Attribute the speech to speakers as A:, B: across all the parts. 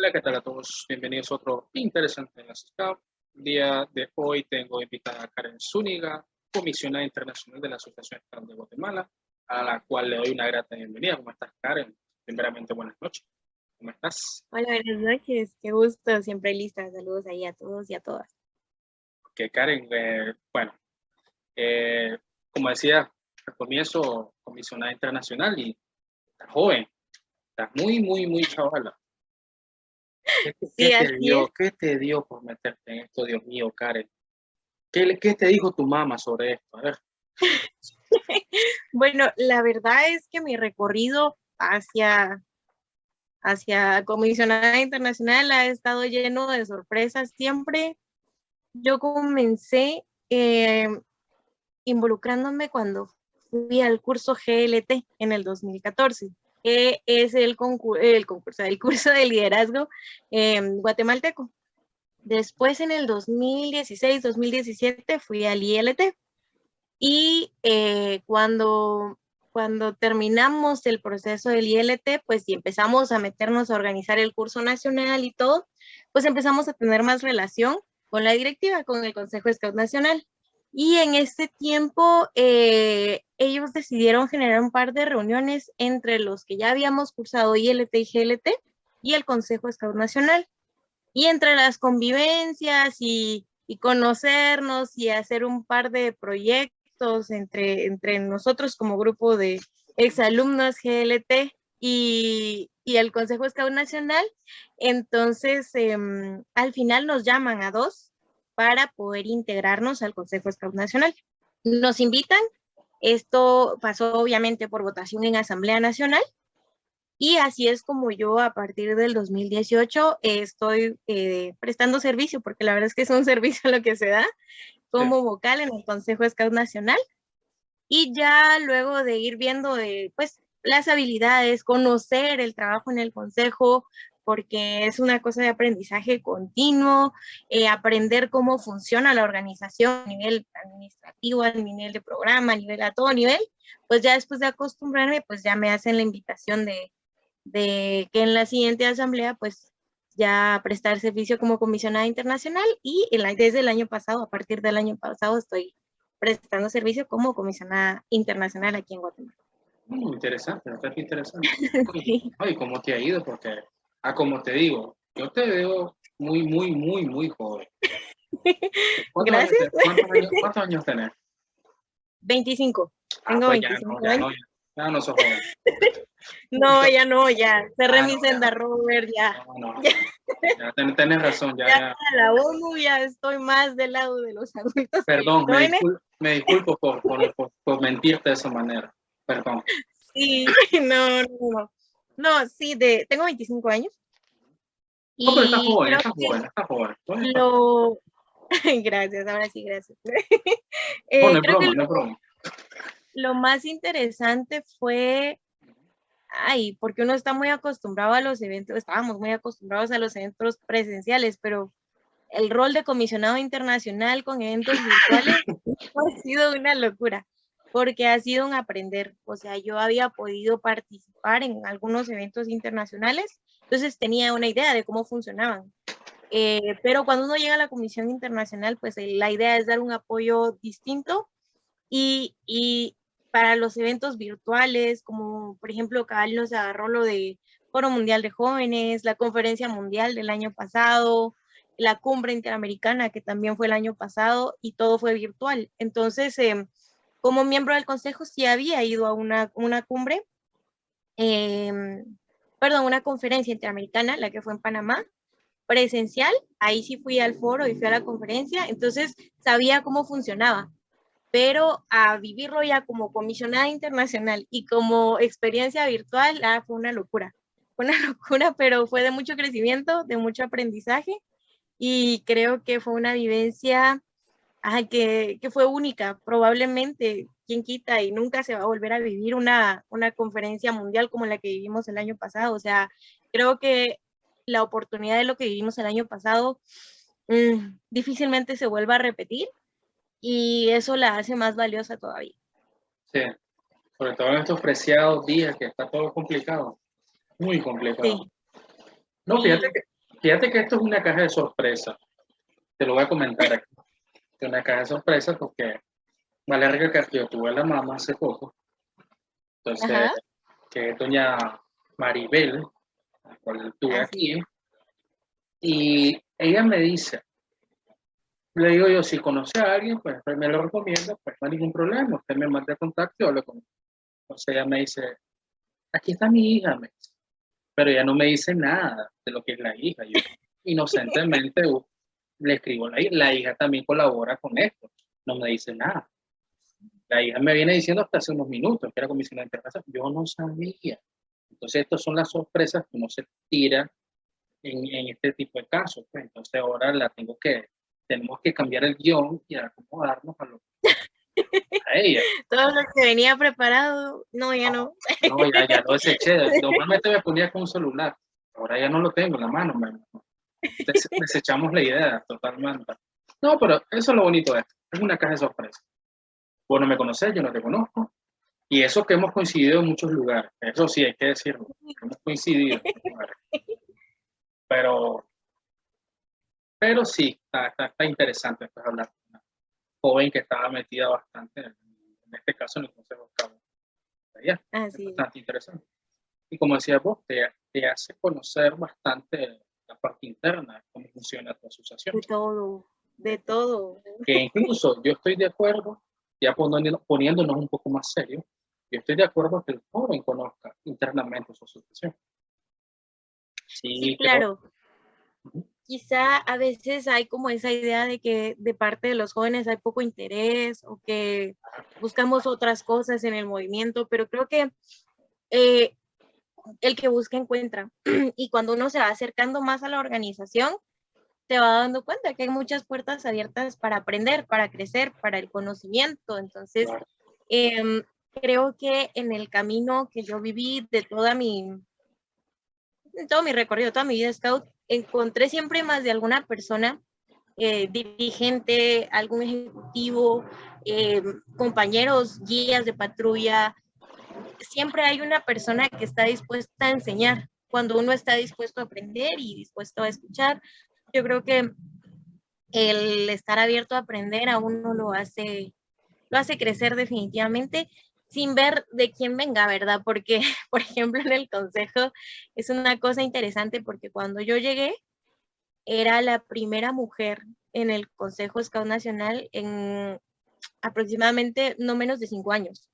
A: Hola, ¿qué tal a todos? Bienvenidos a otro interesante Enlace Scout. El día de hoy tengo invitada a Karen Zúñiga, comisionada internacional de la Asociación Scout de Guatemala, a la cual le doy una grata bienvenida. ¿Cómo estás, Karen? Primeramente, buenas noches. ¿Cómo estás?
B: Hola, buenas noches. Qué gusto, siempre lista. Saludos ahí a todos y a todas.
A: Que Karen, como decía al comienzo, comisionada internacional y estás joven, estás muy chavala.
B: Sí, así es.
A: ¿Qué te dio por meterte en esto, Dios mío, Karen? ¿Qué te dijo tu mamá sobre esto? A ver.
B: Bueno, la verdad es que mi recorrido hacia comisionada internacional ha estado lleno de sorpresas. Siempre yo comencé involucrándome cuando fui al curso GLT en el 2014, que es el curso de liderazgo guatemalteco. Después, en el 2016-2017, fui al ILT. Y cuando terminamos el proceso del ILT, pues y empezamos a meternos a organizar el curso nacional y todo, pues empezamos a tener más relación con la directiva, con el Consejo Scout Nacional. Y en este tiempo, ellos decidieron generar un par de reuniones entre los que ya habíamos cursado ILT y GLT y el Consejo Scout Nacional. Y entre las convivencias y conocernos y hacer un par de proyectos entre nosotros como grupo de exalumnos GLT y el Consejo Scout Nacional, entonces al final nos llaman a dos para poder integrarnos al Consejo Scout Nacional. Nos invitan, esto pasó obviamente por votación en Asamblea Nacional, y así es como yo a partir del 2018 estoy prestando servicio, porque la verdad es que es un servicio lo que se da
A: Sí.
B: como vocal en el Consejo Scout Nacional. Y ya luego de ir viendo pues, las habilidades, conocer el trabajo en el consejo, porque es una cosa de aprendizaje continuo, aprender cómo funciona la organización a nivel administrativo, a nivel de programa, a todo nivel, pues ya después de acostumbrarme, pues ya me hacen la invitación de que en la siguiente asamblea, pues ya prestar servicio como comisionada internacional, y desde el año pasado, a partir del año pasado, estoy prestando servicio como comisionada internacional aquí en Guatemala.
A: Interesante, bastante interesante. Oye,
B: Sí.
A: oye, ¿cómo te ha ido? Porque, como te digo, yo te veo muy joven.
B: Gracias.
A: ¿Cuántos años tenés?
B: 25.
A: Ah,
B: Tengo
A: pues
B: 25 años.
A: ya no sos joven.
B: No, ya no, ya cerré mi
A: No, ya,
B: senda, Robert, ya.
A: no. Ya tenés razón,
B: Ya para la ONU ya estoy más del lado de los adultos que los
A: Perdón,
B: jóvenes.
A: me disculpo por mentirte de esa manera. Perdón.
B: Sí, no. No, sí, tengo 25 años.
A: No, pero
B: Y creo que
A: estás joven. Todavía estás joven.
B: lo... Gracias, ahora sí, gracias.
A: No, no es
B: Creo que
A: broma, no es broma.
B: lo más interesante fue, porque uno está muy acostumbrado a los eventos, estábamos muy acostumbrados a los eventos presenciales, pero el rol de comisionado internacional con eventos virtuales ha sido una locura, porque ha sido un aprender. O sea, yo había podido participar en algunos eventos internacionales, entonces tenía una idea de cómo funcionaban. Pero cuando uno llega a la Comisión Internacional, pues la idea es dar un apoyo distinto y para los eventos virtuales, como por ejemplo, cabal nos agarró lo de Foro Mundial de Jóvenes, la Conferencia Mundial del año pasado, la Cumbre Interamericana, que también fue el año pasado, y todo fue virtual. Entonces, como miembro del Consejo, sí había ido a una cumbre, una conferencia interamericana, la que fue en Panamá, presencial. Ahí sí fui al foro y fui a la conferencia, entonces sabía cómo funcionaba, pero a vivirlo ya como comisionada internacional y como experiencia virtual, fue una locura. Fue una locura, pero fue de mucho crecimiento, de mucho aprendizaje, y creo que fue una vivencia que fue única. Probablemente, quién quita y nunca se va a volver a vivir una conferencia mundial como la que vivimos el año pasado. O sea, creo que la oportunidad de lo que vivimos el año pasado difícilmente se vuelva a repetir, y eso la hace más valiosa todavía.
A: Sí, sobre todo en estos preciados días que está todo complicado. Muy complicado.
B: Sí,
A: No,
B: sí.
A: Fíjate que esto es una caja de sorpresa. Te lo voy a comentar aquí. Es una caja de sorpresa porque vale recalcar que yo tuve a la mamá hace poco. Entonces,
B: Ajá,
A: que es doña Maribel, la cual tuve
B: así.
A: aquí, y ella me dice, le digo yo, si conoce a alguien, pues me lo recomienda, pues no hay ningún problema, usted me manda contacto y hablo con él. Entonces ella me dice, aquí está mi hija, me dice, pero ella no me dice nada de lo que es la hija. Yo inocentemente le escribo, la hija también colabora con esto, no me dice nada. La hija me viene diciendo hasta hace unos minutos que era comisionada internacional, yo no sabía. Entonces, estas son las sorpresas que uno se tira en este tipo de casos. Pues. Entonces, ahora tenemos que cambiar el guión y acomodarnos a ella.
B: Todo lo que venía preparado, no, ya no.
A: No, ya lo deseché. Normalmente me ponía con un celular. Ahora ya no lo tengo en la mano. Desechamos la idea totalmente. No, pero eso es lo bonito de esto. Es una caja de sorpresas. Vos no me conocés, yo no te conozco. Y eso que hemos coincidido en muchos lugares. Eso sí, hay que decirlo. Hemos coincidido en muchos lugares. Pero, pero sí, está interesante pues, hablar con una joven que estaba metida bastante, en este caso, en el Consejo de Cabo. Es
B: Así,
A: bastante interesante. Y como decía vos, te hace conocer bastante la parte interna, de cómo funciona tu asociación.
B: de todo, de todo.
A: Que incluso yo estoy de acuerdo, ya poniéndonos un poco más serio, yo estoy de acuerdo que el joven conozca internamente su asociación.
B: Sí,
A: Sí, creo.
B: claro. Quizá a veces hay como esa idea de que de parte de los jóvenes hay poco interés o que buscamos otras cosas en el movimiento, pero creo que eh, el que busca encuentra. Y cuando uno se va acercando más a la organización, te va dando cuenta que hay muchas puertas abiertas para aprender, para crecer, para el conocimiento. Entonces,
A: Claro.
B: creo que en el camino que yo viví de todo mi recorrido, toda mi vida scout, encontré siempre más de alguna persona, dirigente, algún ejecutivo, compañeros, guías de patrulla. Siempre hay una persona que está dispuesta a enseñar cuando uno está dispuesto a aprender y dispuesto a escuchar. Yo creo que el estar abierto a aprender a uno lo hace crecer definitivamente sin ver de quién venga, ¿verdad? Porque, por ejemplo, en el consejo es una cosa interesante porque cuando yo llegué era la primera mujer en el Consejo Scout Nacional en aproximadamente no menos de 5 años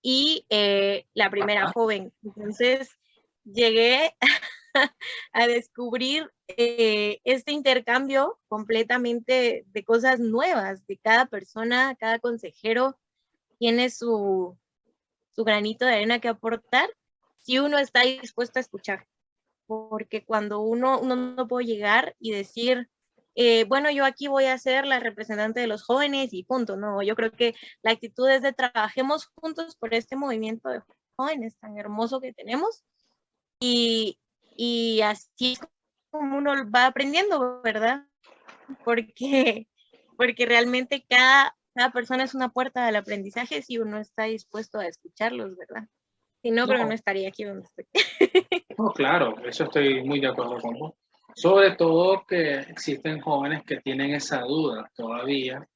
B: y la primera
A: Ajá.
B: joven. Entonces llegué a descubrir este intercambio completamente de cosas nuevas, de cada persona, cada consejero tiene su granito de arena que aportar si uno está dispuesto a escuchar. Porque cuando uno no puede llegar y decir, bueno, yo aquí voy a ser la representante de los jóvenes y punto, no, yo creo que la actitud es de trabajemos juntos por este movimiento de jóvenes tan hermoso que tenemos y así es como uno va aprendiendo, ¿verdad? Porque, porque realmente cada persona es una puerta al aprendizaje si uno está dispuesto a escucharlos, ¿verdad? Si no, creo que no
A: No,
B: estaría aquí donde estoy.
A: no, claro, eso estoy muy de acuerdo con vos. Sobre todo que existen jóvenes que tienen esa duda todavía,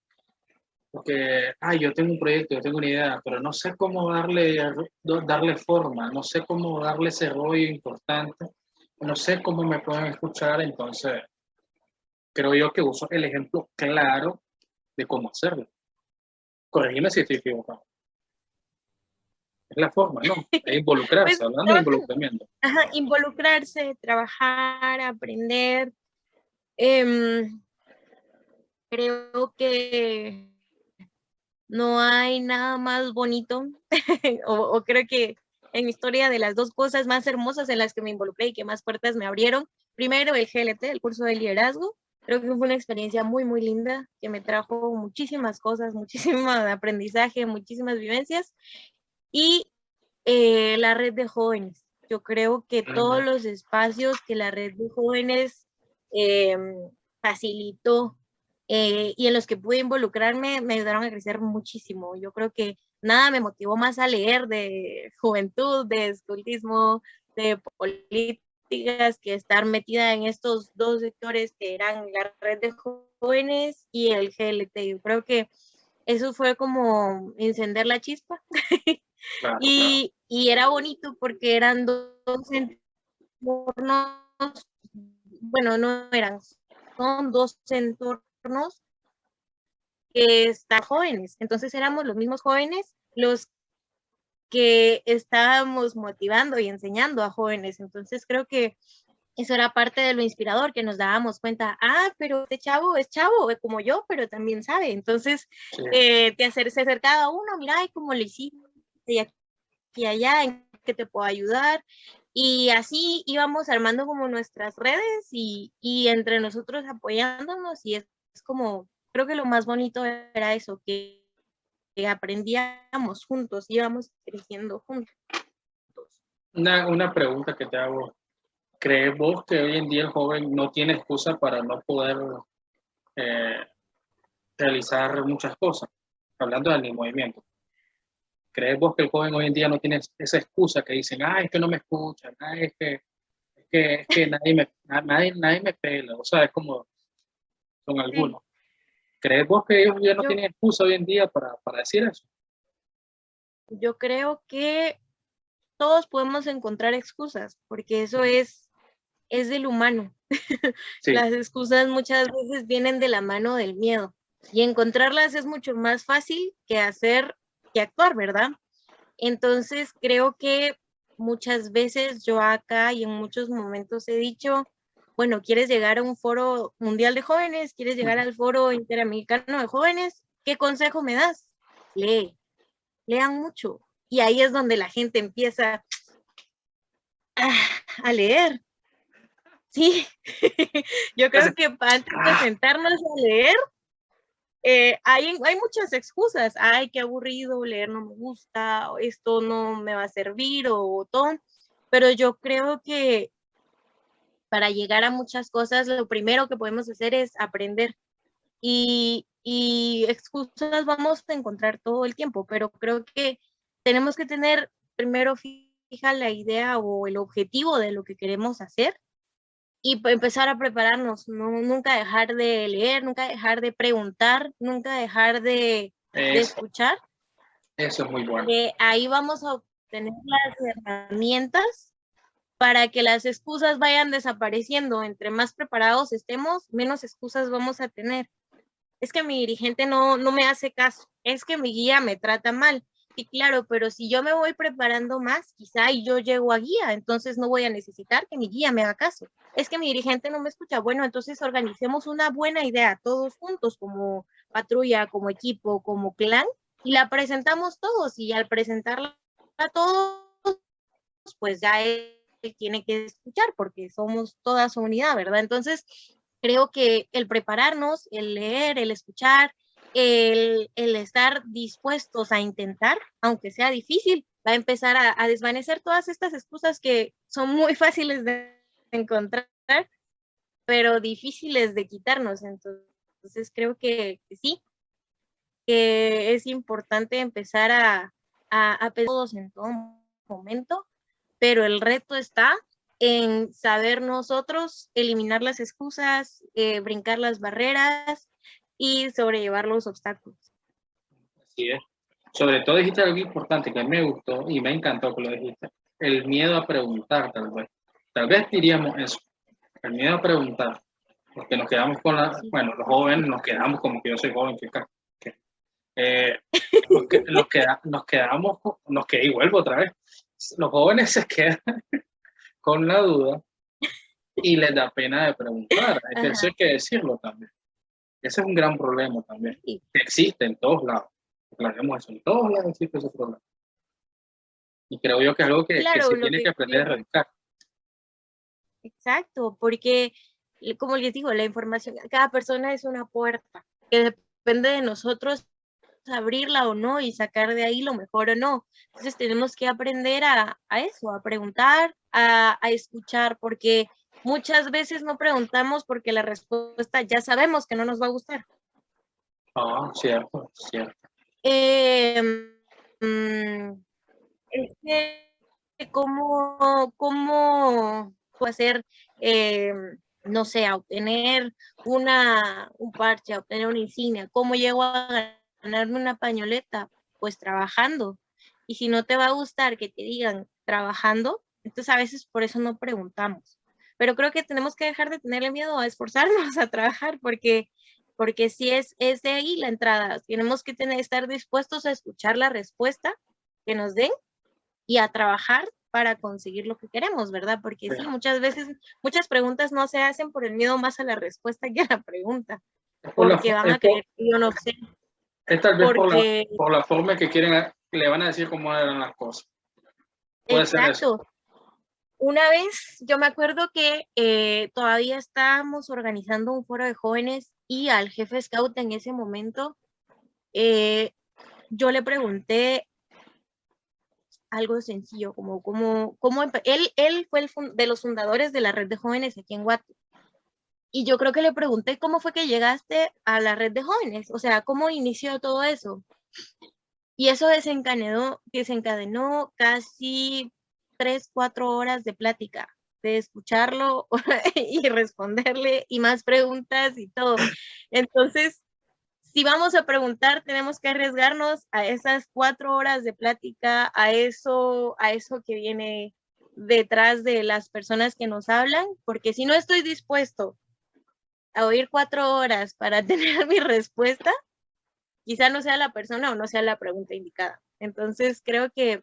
A: porque, yo tengo un proyecto, yo tengo una idea, pero no sé cómo darle forma, no sé cómo darle ese rollo importante, no sé cómo me pueden escuchar, entonces creo yo que uso el ejemplo claro de cómo hacerlo. Corregime si estoy equivocado. Es la forma, ¿no? Es
B: Pues
A: involucrarse, hablando de
B: trabajan,
A: involucramiento.
B: ajá, involucrarse, trabajar, aprender. Em, creo que no hay nada más bonito, o creo que en mi historia de las dos cosas más hermosas en las que me involucré y que más puertas me abrieron, primero el GLT, el curso de liderazgo, creo que fue una experiencia muy, muy linda, que me trajo muchísimas cosas, muchísimo aprendizaje, muchísimas vivencias, y la red de jóvenes. Yo creo que todos los espacios que la red de jóvenes eh, facilitó y en los que pude involucrarme me ayudaron a crecer muchísimo. Yo creo que nada me motivó más a leer de juventud, de escultismo, de política, digas que estar metida en estos dos sectores que eran la red de jóvenes y el GLT. Yo creo que eso fue como encender la chispa.
A: Claro, claro.
B: Y era bonito porque eran dos entornos, bueno, no eran, son dos entornos que están jóvenes. Entonces éramos los mismos jóvenes los que estábamos motivando y enseñando a jóvenes. Entonces creo que eso era parte de lo inspirador, que nos dábamos cuenta, pero este chavo es chavo, como yo, pero también sabe. Entonces,
A: Sí.
B: se acercaba uno, mira, cómo le hiciste, y aquí y allá, en qué te puedo ayudar. Y así íbamos armando como nuestras redes y entre nosotros apoyándonos. Y es como, creo que lo más bonito era eso, que aprendíamos juntos, íbamos creciendo juntos.
A: Una pregunta que te hago. ¿Crees vos que hoy en día el joven no tiene excusa para no poder realizar muchas cosas? Hablando del movimiento. ¿Crees vos que el joven hoy en día no tiene esa excusa que dicen, es que no me escuchan, es que nadie me pela? O sea, es como son algunos. Sí. ¿Crees vos que ellos ya no tienen excusa hoy en día para decir eso?
B: Yo creo que todos podemos encontrar excusas, porque eso es del humano. Sí. Las excusas muchas veces vienen de la mano del miedo y encontrarlas es mucho más fácil que actuar, ¿verdad? Entonces creo que muchas veces yo acá y en muchos momentos he dicho, bueno, ¿quieres llegar a un foro mundial de jóvenes? ¿Quieres llegar al foro interamericano de jóvenes? ¿Qué consejo me das? Lean mucho. Y ahí es donde la gente empieza a leer. Sí, yo creo que antes de sentarnos a leer, hay muchas excusas. Ay, qué aburrido, leer no me gusta, esto no me va a servir o todo. Pero yo creo que para llegar a muchas cosas, lo primero que podemos hacer es aprender. Y excusas vamos a encontrar todo el tiempo, pero creo que tenemos que tener primero fija la idea o el objetivo de lo que queremos hacer y empezar a prepararnos, nunca dejar de leer, nunca dejar de preguntar, nunca dejar de escuchar.
A: Eso es muy bueno.
B: Ahí vamos a obtener las herramientas para que las excusas vayan desapareciendo. Entre más preparados estemos, menos excusas vamos a tener. Es que mi dirigente no me hace caso, es que mi guía me trata mal. Sí, claro, pero si yo me voy preparando más, quizá y yo llego a guía, entonces no voy a necesitar que mi guía me haga caso. Es que mi dirigente no me escucha. Bueno, entonces organicemos una buena idea todos juntos, como patrulla, como equipo, como clan, y la presentamos todos. Y al presentarla a todos, pues ya él tiene que escuchar, porque somos toda su unidad, ¿verdad? Entonces, creo que el prepararnos, el leer, el escuchar, el estar dispuestos a intentar, aunque sea difícil, va a empezar a desvanecer todas estas excusas que son muy fáciles de encontrar, pero difíciles de quitarnos. Entonces creo que sí, que es importante empezar a pensar todos en todo momento, pero el reto está en saber nosotros eliminar las excusas, brincar las barreras y sobrellevar los obstáculos.
A: Así es. Sobre todo dijiste algo importante que a mí me gustó y me encantó que lo dijiste. El miedo a preguntar, tal vez. Tal vez diríamos eso. El miedo a preguntar. Porque nos quedamos con la... Bueno, los jóvenes nos quedamos como que yo soy joven, y vuelvo otra vez. Los jóvenes se quedan con la duda y les da pena de preguntar. Eso hay que decirlo también. Ese es un gran problema también. Que existe en todos lados. Aclaremos eso. En todos lados existe ese problema. Y creo yo que es algo que se tiene que aprender a erradicar.
B: Exacto, porque, como les digo, la información, cada persona es una puerta, que depende de nosotros abrirla o no y sacar de ahí lo mejor o no. Entonces tenemos que aprender a eso, a preguntar, a escuchar, porque muchas veces no preguntamos porque la respuesta ya sabemos que no nos va a gustar.
A: Cierto, cierto.
B: Es que, ¿cómo hacer, no sé, a obtener un parche, a obtener una insignia. ¿Cómo llego a ganarme una pañoleta? Pues trabajando. Y si no te va a gustar que te digan trabajando, entonces a veces por eso no preguntamos. Pero creo que tenemos que dejar de tenerle miedo a esforzarnos a trabajar, porque si es de ahí la entrada. Tenemos que estar dispuestos a escuchar la respuesta que nos den y a trabajar para conseguir lo que queremos, ¿verdad? Porque sí, muchas veces, muchas preguntas no se hacen por el miedo más a la respuesta que a la pregunta, porque van a creer que yo no sé.
A: Es tal vez
B: porque,
A: por la forma que quieren, le van a decir cómo eran las cosas. Puede ser eso.
B: exacto. Una vez, yo me acuerdo que todavía estábamos organizando un foro de jóvenes y al jefe scout en ese momento, yo le pregunté algo sencillo, él fue de los fundadores de la red de jóvenes aquí en Guate. Y yo creo que le pregunté cómo fue que llegaste a la red de jóvenes, o sea, cómo inició todo eso. Y eso desencadenó casi 3, 4 horas de plática, de escucharlo y responderle y más preguntas y todo. Entonces, si vamos a preguntar, tenemos que arriesgarnos a esas 4 horas de plática, a eso que viene detrás de las personas que nos hablan, porque si no estoy dispuesto a oír 4 horas para tener mi respuesta, quizá no sea la persona o no sea la pregunta indicada. Entonces, creo que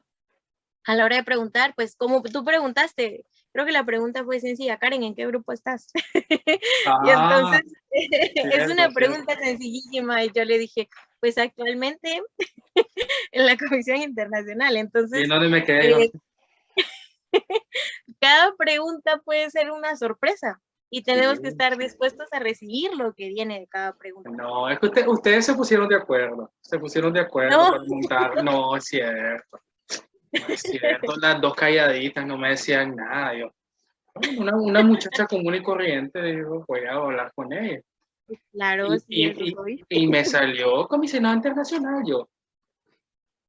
B: a la hora de preguntar, pues como tú preguntaste, creo que la pregunta fue sencilla: Karen, ¿en qué grupo estás? Y entonces es una pregunta sencillísima y yo le dije, pues actualmente en la Comisión Internacional. Entonces,
A: ¿y dónde me quedé?
B: Cada pregunta puede ser una sorpresa y tenemos que estar dispuestos a recibir lo que viene de cada pregunta.
A: No, es que ustedes se pusieron de acuerdo. Se pusieron de acuerdo
B: No.
A: para montar. No, es cierto. No es cierto. Las dos calladitas no me decían nada. Yo, una muchacha común y corriente, digo, voy a hablar con ella.
B: Claro, sí, eso soy.
A: Y me salió comisionado internacional yo.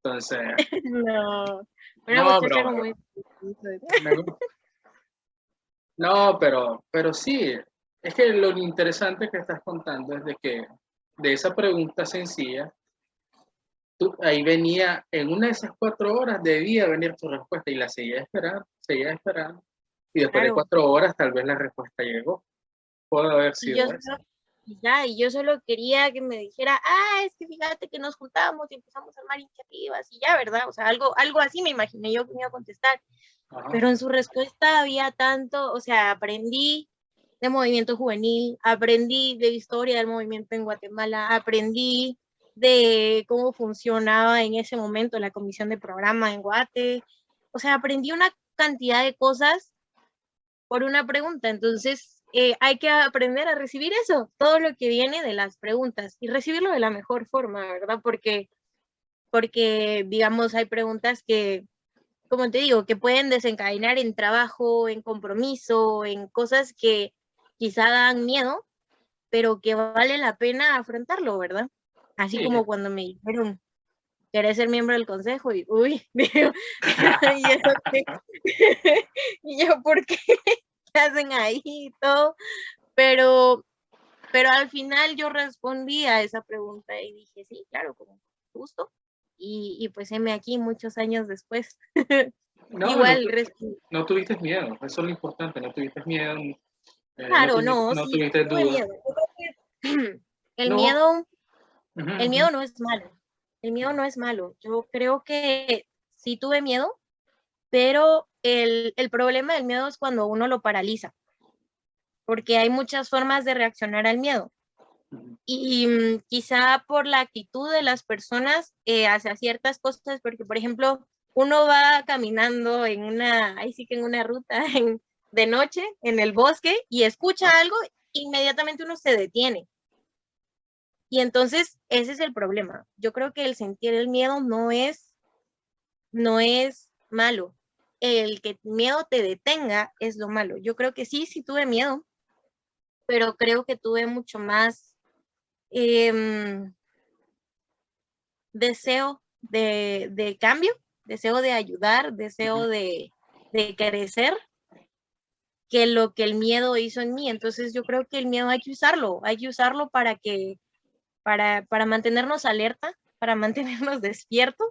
A: Entonces,
B: No, una
A: no,
B: muchacha
A: broma.
B: como...
A: No, pero sí, es que lo interesante que estás contando es de que de esa pregunta sencilla, ahí venía, en una de esas 4 horas debía venir tu respuesta y la seguía esperando. Y después de
B: Claro.
A: 4 horas tal vez la respuesta llegó. Puede haber sido eso.
B: Y yo solo quería que me dijera, es que fíjate que nos juntamos y empezamos a armar iniciativas y ya, ¿verdad? O sea, algo así me imaginé yo que me iba a contestar.
A: Ajá.
B: Pero en su respuesta había tanto, o sea, aprendí de movimiento juvenil, aprendí de historia del movimiento en Guatemala, aprendí de cómo funcionaba en ese momento la comisión de programa en Guate, o sea, aprendí una cantidad de cosas por una pregunta. Entonces, hay que aprender a recibir eso, todo lo que viene de las preguntas y recibirlo de la mejor forma, ¿verdad? Porque digamos, hay preguntas que, como te digo, que pueden desencadenar en trabajo, en compromiso, en cosas que quizá dan miedo, pero que vale la pena afrontarlo, ¿verdad? Así
A: Sí.
B: como cuando me dijeron, ¿querés ser miembro del consejo? Y, uy, digo, ¿y eso qué? Y yo, ¿por qué? ¿Qué hacen ahí y todo? Pero al final yo respondí a esa pregunta y dije, sí, claro, con gusto. Y pues heme aquí muchos años después.
A: No,
B: Igual,
A: no tuviste miedo, eso es lo importante, no tuviste miedo,
B: claro, no,
A: no
B: sí,
A: tuviste
B: tuve
A: dudas.
B: miedo. Yo creo que el
A: No,
B: miedo, el
A: ujú.
B: miedo no es malo. El miedo no es malo. Yo creo que sí tuve miedo, pero el problema del miedo es cuando uno lo paraliza, porque hay muchas formas de reaccionar al miedo. Y quizá por la actitud de las personas hacia ciertas cosas, porque por ejemplo, uno va caminando ahí sí que en una ruta de noche, en el bosque, y escucha algo, inmediatamente uno se detiene. Y entonces ese es el problema. Yo creo que el sentir el miedo no es malo. El que el miedo te detenga es lo malo. Yo creo que sí tuve miedo, pero creo que tuve mucho más deseo de cambio, deseo de ayudar, deseo de crecer, que lo que el miedo hizo en mí. Entonces yo creo que el miedo hay que usarlo para mantenernos alerta, para mantenernos despiertos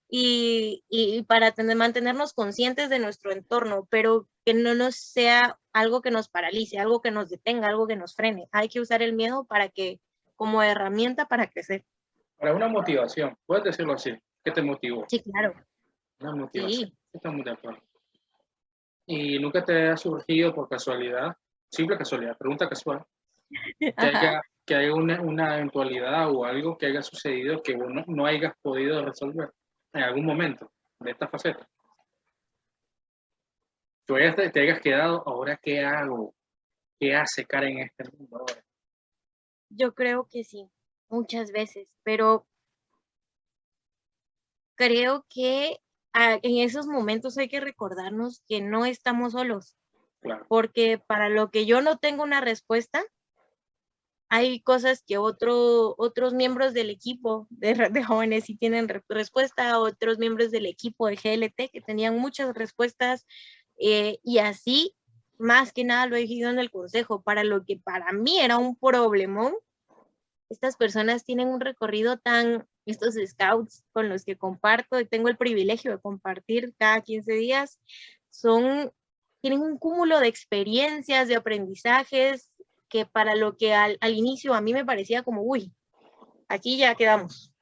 B: y para mantenernos conscientes de nuestro entorno, pero que no nos sea algo que nos paralice, algo que nos detenga, algo que nos frene. Hay que usar el miedo como herramienta para crecer.
A: Para una motivación, puedes decirlo así. ¿Qué te motivó?
B: Sí, claro.
A: Una motivación.
B: Sí.
A: Estamos de acuerdo. ¿Y nunca te ha surgido por casualidad, simple casualidad, pregunta casual,
B: Ajá.
A: que haya una eventualidad o algo que haya sucedido que vos no hayas podido resolver en algún momento de esta faceta? Te hayas quedado, ¿ahora qué hago? ¿Qué hace Karen en este mundo ahora?
B: Yo creo que sí, muchas veces, pero creo que en esos momentos hay que recordarnos que no estamos solos,
A: Claro.
B: porque para lo que yo no tengo una respuesta, hay cosas que otros miembros del equipo de jóvenes sí tienen respuesta, otros miembros del equipo de GLT que tenían muchas respuestas, y así, más que nada lo he dicho en el consejo, para lo que para mí era un problemón, estas personas tienen un recorrido estos scouts con los que comparto y tengo el privilegio de compartir cada 15 días, tienen un cúmulo de experiencias, de aprendizajes, que para lo que al inicio a mí me parecía como, uy, aquí ya quedamos,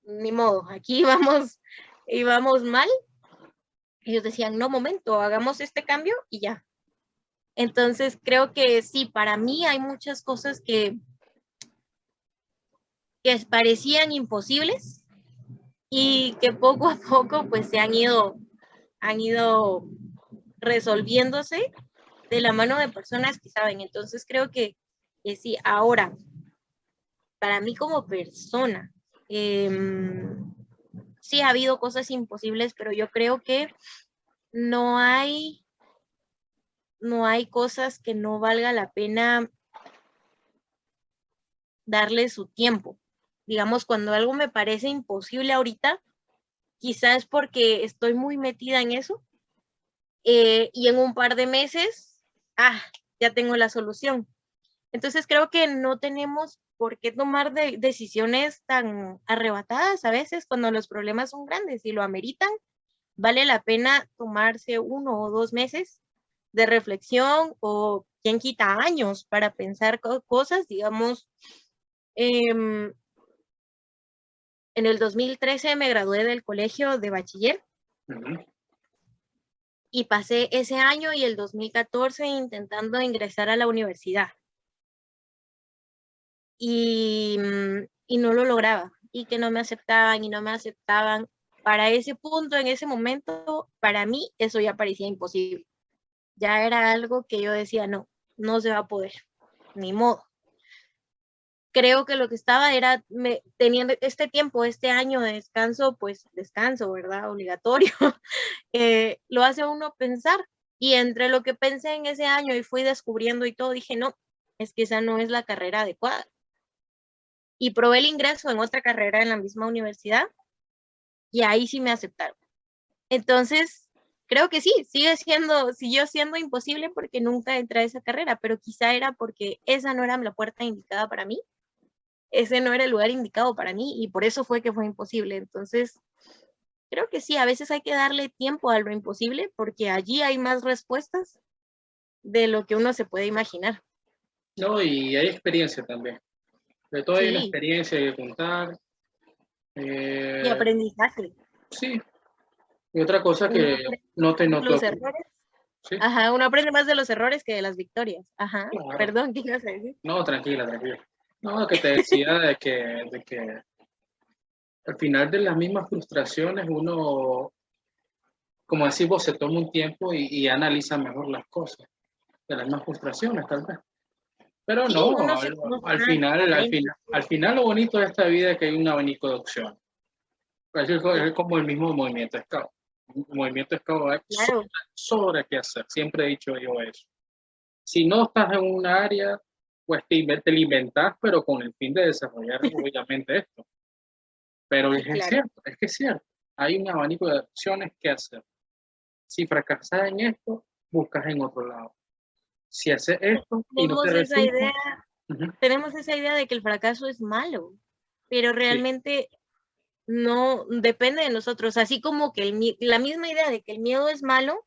B: ni modo, aquí vamos mal. Ellos decían, no, momento, hagamos este cambio y ya. Entonces creo que sí, para mí hay muchas cosas que parecían imposibles y que poco a poco pues han ido resolviéndose de la mano de personas que saben. Entonces creo que sí, ahora, para mí como persona, sí ha habido cosas imposibles, pero yo creo que no hay, no hay cosas que no valga la pena darle su tiempo. Digamos, cuando algo me parece imposible ahorita, quizás porque estoy muy metida en eso, y en un par de meses, ya tengo la solución. Entonces creo que no tenemos por qué tomar decisiones tan arrebatadas a veces cuando los problemas son grandes y lo ameritan. Vale la pena tomarse 1 o 2 meses de reflexión o quien quita años para pensar cosas, digamos. En el 2013 me gradué del colegio de bachiller.
A: Uh-huh.
B: Y pasé ese año y el 2014 intentando ingresar a la universidad. Y no lo lograba, y que no me aceptaban y no me aceptaban. Para ese punto, en ese momento, para mí eso ya parecía imposible. Ya era algo que yo decía, no, no se va a poder, ni modo. Creo que lo que estaba era teniendo este tiempo, este año de descanso, pues descanso, ¿verdad? Obligatorio. Lo hace a uno pensar. Y entre lo que pensé en ese año y fui descubriendo y todo, dije, no, es que esa no es la carrera adecuada. Y probé el ingreso en otra carrera en la misma universidad y ahí sí me aceptaron. Entonces, creo que sí, siguió siendo imposible porque nunca entré a esa carrera, pero quizá era porque esa no era la puerta indicada para mí, ese no era el lugar indicado para mí y por eso fue que fue imposible. Entonces, creo que sí, a veces hay que darle tiempo a lo imposible porque allí hay más respuestas de lo que uno se puede imaginar.
A: No, y hay experiencia también. De todo hay una
B: Sí,
A: experiencia que contar.
B: y aprendizaje.
A: Sí, y otra cosa
B: Uno
A: que
B: aprende
A: no te
B: los
A: noto,
B: errores.
A: sí,
B: Ajá, uno aprende más de los errores que de las victorias. Ajá,
A: claro.
B: perdón, ¿qué ibas a decir?
A: No, tranquila, tranquila. No, que te decía de que al final de las mismas frustraciones uno, como decís vos, se toma un tiempo y analiza mejor las cosas, de las mismas frustraciones tal vez. Pero
B: Sí,
A: no,
B: uno se conoce más, aprende.
A: al final lo bonito de esta vida es que hay un abanico de opciones.
B: Sí,
A: Es como el mismo movimiento Scout. El movimiento Scout hay
B: claro,
A: sobre qué hacer. Siempre he dicho yo eso. Si no estás en un área, pues te lo inventás, pero con el fin de desarrollar obviamente esto. Pero
B: sí, claro.
A: es que es cierto. Hay un abanico de opciones que hacer. Si fracasas en esto, buscas en otro lado. si haces esto y no te
B: Tenemos esa
A: resulta,
B: idea,
A: ujú,
B: tenemos esa idea de que el fracaso es malo, pero
A: sí,
B: realmente no depende de nosotros, así como que la misma idea de que el miedo es malo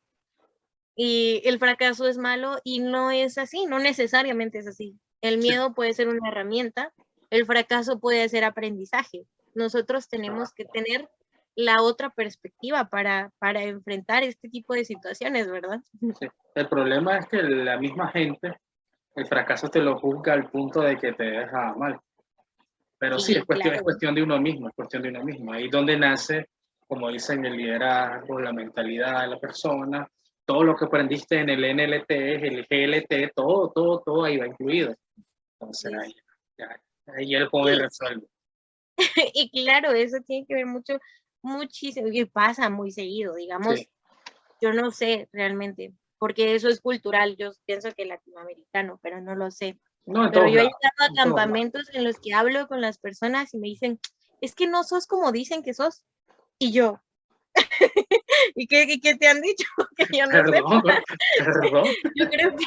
B: y el fracaso es malo y no es así, no necesariamente es así. El
A: sí,
B: miedo puede ser una herramienta, el fracaso puede ser aprendizaje. Nosotros
A: ah,
B: tenemos que tener la otra perspectiva para enfrentar este tipo de situaciones, ¿verdad?
A: sí. El problema es que la misma gente, el fracaso te lo juzga al punto de que te deja mal. Pero sí,
B: Sí,
A: es
B: claro.
A: cuestión de uno mismo, es cuestión de uno mismo. Ahí es donde nace, como dicen, el liderazgo, la mentalidad de la persona, todo lo que aprendiste en el NLT, el GLT, todo ahí va incluido. Entonces
B: Sí,
A: ahí, ya, ahí el joven
B: sí.
A: resuelve.
B: Y claro, eso tiene que ver mucho, muchísimo, y pasa muy seguido,
A: Sí,
B: digamos, yo no sé realmente, porque eso es cultural, yo pienso que latinoamericano, pero no lo sé.
A: no en
B: Pero
A: todos
B: yo he
A: lados,
B: llegado a
A: en todos lados.
B: campamentos en los que hablo con las personas y me dicen, es que no sos como dicen que sos. Y yo, ¿y qué te han dicho? Que yo no
A: Perdón,
B: sepa.
A: perdón.
B: Yo creo que,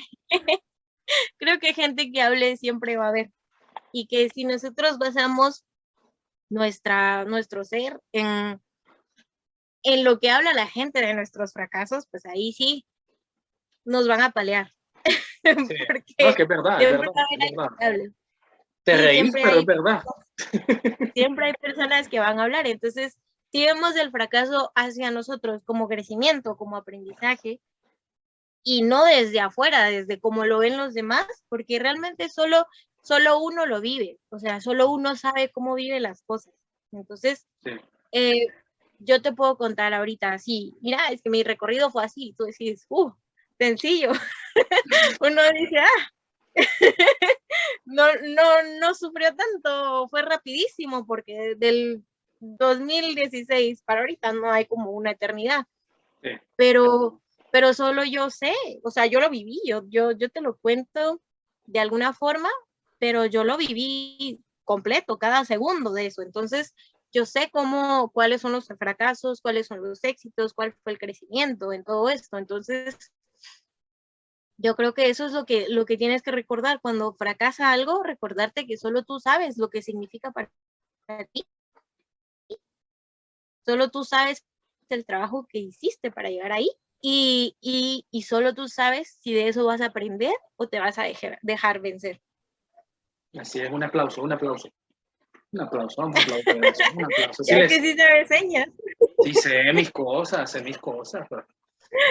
B: creo que gente que hable siempre va a haber. Y que si nosotros basamos nuestro ser en lo que habla la gente de nuestros fracasos, pues ahí sí nos van a palear.
A: Sí. No, es
B: Porque
A: que es verdad, es
B: siempre
A: verdad,
B: va a
A: es
B: haber
A: verdad.
B: alguien que hable.
A: Te
B: Y
A: reís, pero es verdad.
B: siempre hay personas que van a hablar. Entonces, si vemos el fracaso hacia nosotros como crecimiento, como aprendizaje, y no desde afuera, desde como lo ven los demás, porque realmente solo uno lo vive, o sea, solo uno sabe cómo vive las cosas. Entonces,
A: Sí,
B: eh, yo te puedo contar ahorita así, mira, es que mi recorrido fue así, y tú decís, sencillo. Uno dice, no sufrió tanto, fue rapidísimo, porque del 2016 para ahorita no hay como una eternidad,
A: sí,
B: pero, pero solo yo sé, o sea, yo lo viví, yo te lo cuento de alguna forma, pero yo lo viví completo, cada segundo de eso. Entonces, yo sé cuáles son los fracasos, cuáles son los éxitos, cuál fue el crecimiento en todo esto. Entonces, yo creo que eso es lo que tienes que recordar. Cuando fracasa algo, recordarte que solo tú sabes lo que significa para ti, solo tú sabes el trabajo que hiciste para llegar ahí y solo tú sabes si de eso vas a aprender o te vas a dejar vencer.
A: así es, un aplauso, un aplauso. Un aplauso, vamos a aplaudir eso, un aplauso.
B: Ya que sí sabes señas.
A: Sí sé mis cosas, pero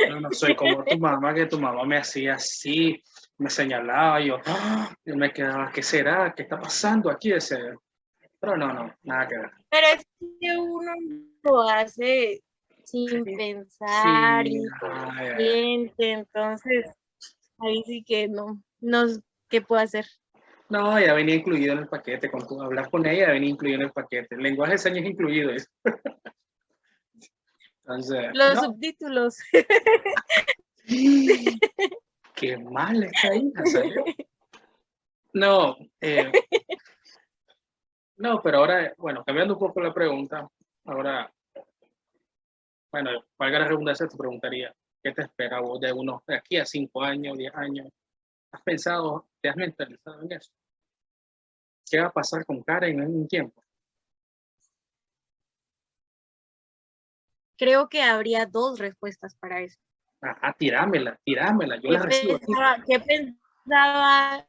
A: yo no soy como tu mamá, que tu mamá me hacía así, me señalaba, y yo me quedaba, ¿qué será? ¿Qué está pasando aquí? Pero no, nada que ver.
B: Pero es que uno lo hace sin pensar,
A: Sí, ay, ay, ay.
B: inconsciente, entonces ahí sí que no, ¿qué puedo hacer?
A: No, ya venía incluido en el paquete, con tu hablar con ella ya venía incluido en el paquete. El lenguaje de señas incluido. Entonces,
B: Los
A: no.
B: subtítulos.
A: Qué mal esta hija salió. No, no, pero ahora, bueno, cambiando un poco la pregunta, ahora, bueno, valga la redundancia, te preguntaría, ¿qué te espera vos de aquí a 5 años, 10 años? ¿Has pensado, te has mentalizado en eso? ¿Qué va a pasar con Karen en un tiempo?
B: Creo que habría dos respuestas para eso.
A: Ajá, tirámela, yo la recibo aquí.
B: ¿Qué pensaba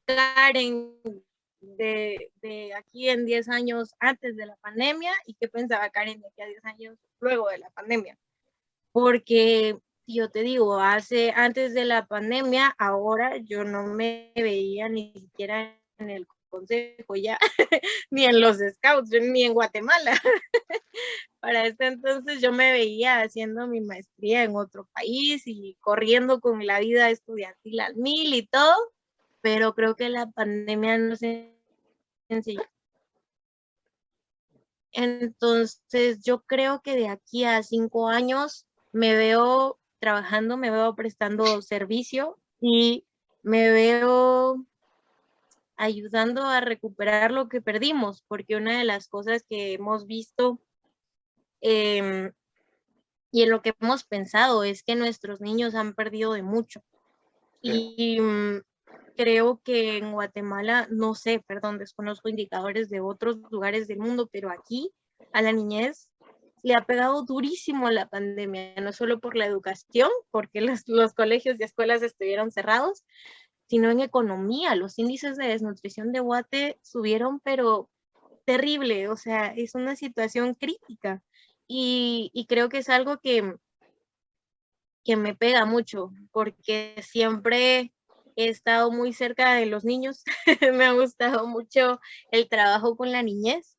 B: Karen de aquí en 10 años antes de la pandemia y qué pensaba Karen de aquí a 10 años luego de la pandemia? Porque yo te digo, antes de la pandemia, ahora yo no me veía ni siquiera en el consejo ya, ni en los scouts, ni en Guatemala. Para este entonces yo me veía haciendo mi maestría en otro país y corriendo con la vida estudiantil al mil y todo, pero creo que la pandemia nos enseñó. Entonces yo creo que de aquí a 5 años me veo trabajando, me veo prestando servicio y me veo ayudando a recuperar lo que perdimos, porque una de las cosas que hemos visto eh, y en lo que hemos pensado es que nuestros niños han perdido de mucho. Y creo que en Guatemala, no sé, perdón, desconozco indicadores de otros lugares del mundo, pero aquí a la niñez le ha pegado durísimo la pandemia, no solo por la educación, porque los colegios y escuelas estuvieron cerrados, sino en economía. Los índices de desnutrición de Guate subieron, pero terrible, o sea, es una situación crítica. Y creo que es algo que me pega mucho, porque siempre he estado muy cerca de los niños, me ha gustado mucho el trabajo con la niñez,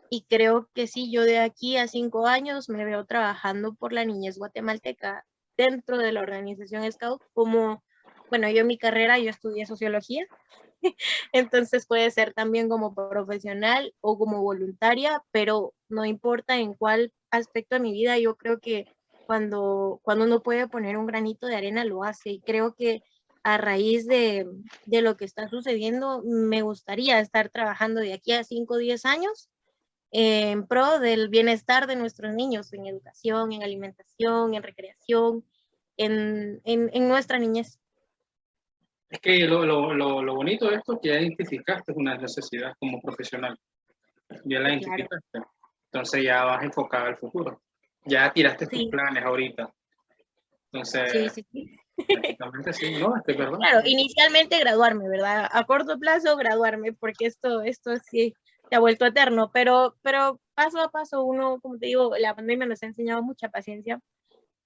B: y creo que sí, yo de aquí a 5 años me veo trabajando por la niñez guatemalteca dentro de la organización Scout, como, bueno, yo en mi carrera, yo estudié sociología, entonces puede ser también como profesional o como voluntaria, pero no importa en cuál aspecto de mi vida, yo creo que cuando uno puede poner un granito de arena, lo hace. Y creo que a raíz de lo que está sucediendo, me gustaría estar trabajando de aquí a 5 o 10 años en pro del bienestar de nuestros niños, en educación, en alimentación, en recreación, en nuestra niñez.
A: Es que lo bonito de esto es que ya identificaste una necesidad como profesional, ya la
B: Sí, claro.
A: identificaste, entonces ya vas enfocada al futuro, ya tiraste tus
B: Sí,
A: planes ahorita,
B: sí,
A: entonces
B: sí, sí.
A: prácticamente sí, no, es que es verdad.
B: Claro, inicialmente graduarme, ¿verdad? A corto plazo graduarme, porque esto sí se ha vuelto eterno, pero paso a paso uno, como te digo, la pandemia nos ha enseñado mucha paciencia.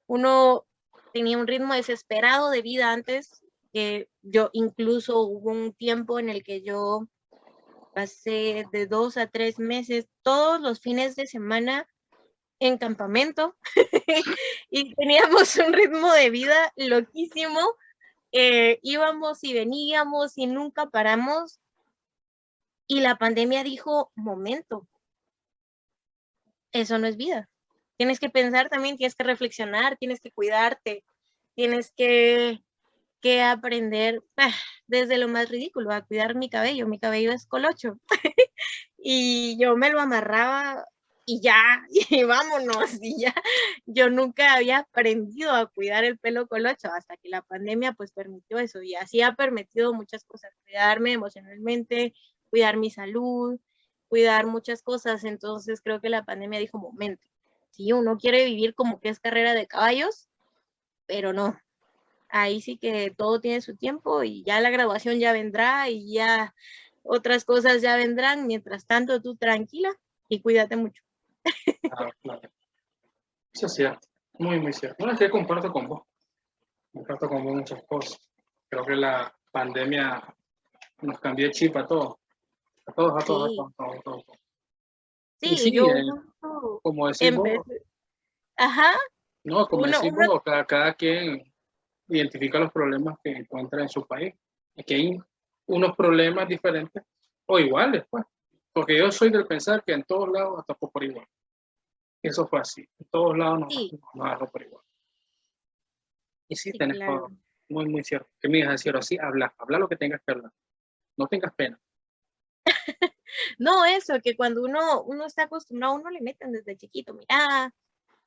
B: Uno tenía un ritmo desesperado de vida antes, que yo incluso hubo un tiempo en el que yo pasé de 2 a 3 meses todos los fines de semana en campamento y teníamos un ritmo de vida loquísimo, íbamos y veníamos y nunca paramos, y la pandemia dijo, momento, eso no es vida. Tienes que pensar también, tienes que reflexionar, tienes que cuidarte, tienes que aprender desde lo más ridículo, a cuidar mi cabello es colocho, y yo me lo amarraba y ya, y vámonos, y ya. Yo nunca había aprendido a cuidar el pelo colocho hasta que la pandemia pues permitió eso, y así ha permitido muchas cosas, cuidarme emocionalmente, cuidar mi salud, cuidar muchas cosas. Entonces creo que la pandemia dijo, momento, si uno quiere vivir como que es carrera de caballos, pero no, ahí sí que todo tiene su tiempo y ya la graduación ya vendrá y ya otras cosas ya vendrán. Mientras tanto, tú tranquila y cuídate mucho.
A: Claro, claro. Eso es cierto, muy, muy cierto. No, es que comparto con vos muchas cosas. Creo que la pandemia nos cambió el chip a todos, a todos, a todos, a
B: Sí,
A: todos, a todos, a todos. Y
B: sí,
A: sí,
B: yo justo
A: como decís vos,
B: empecé, ajá,
A: no, como decís
B: uno,
A: vos, cada quien identifica los problemas que encuentra en su país. Es que hay unos problemas diferentes o iguales, pues. Porque yo soy del pensar que en todos lados nos tocó por igual. Eso fue así. En todos lados
B: sí,
A: nos agarró por igual. Y sí,
B: sí,
A: tenés
B: claro.
A: todo. Muy, muy cierto. Que me ibas a decir así, habla lo que tengas que hablar. No tengas pena.
B: No, eso, que cuando uno está acostumbrado, uno le meten desde chiquito, mira,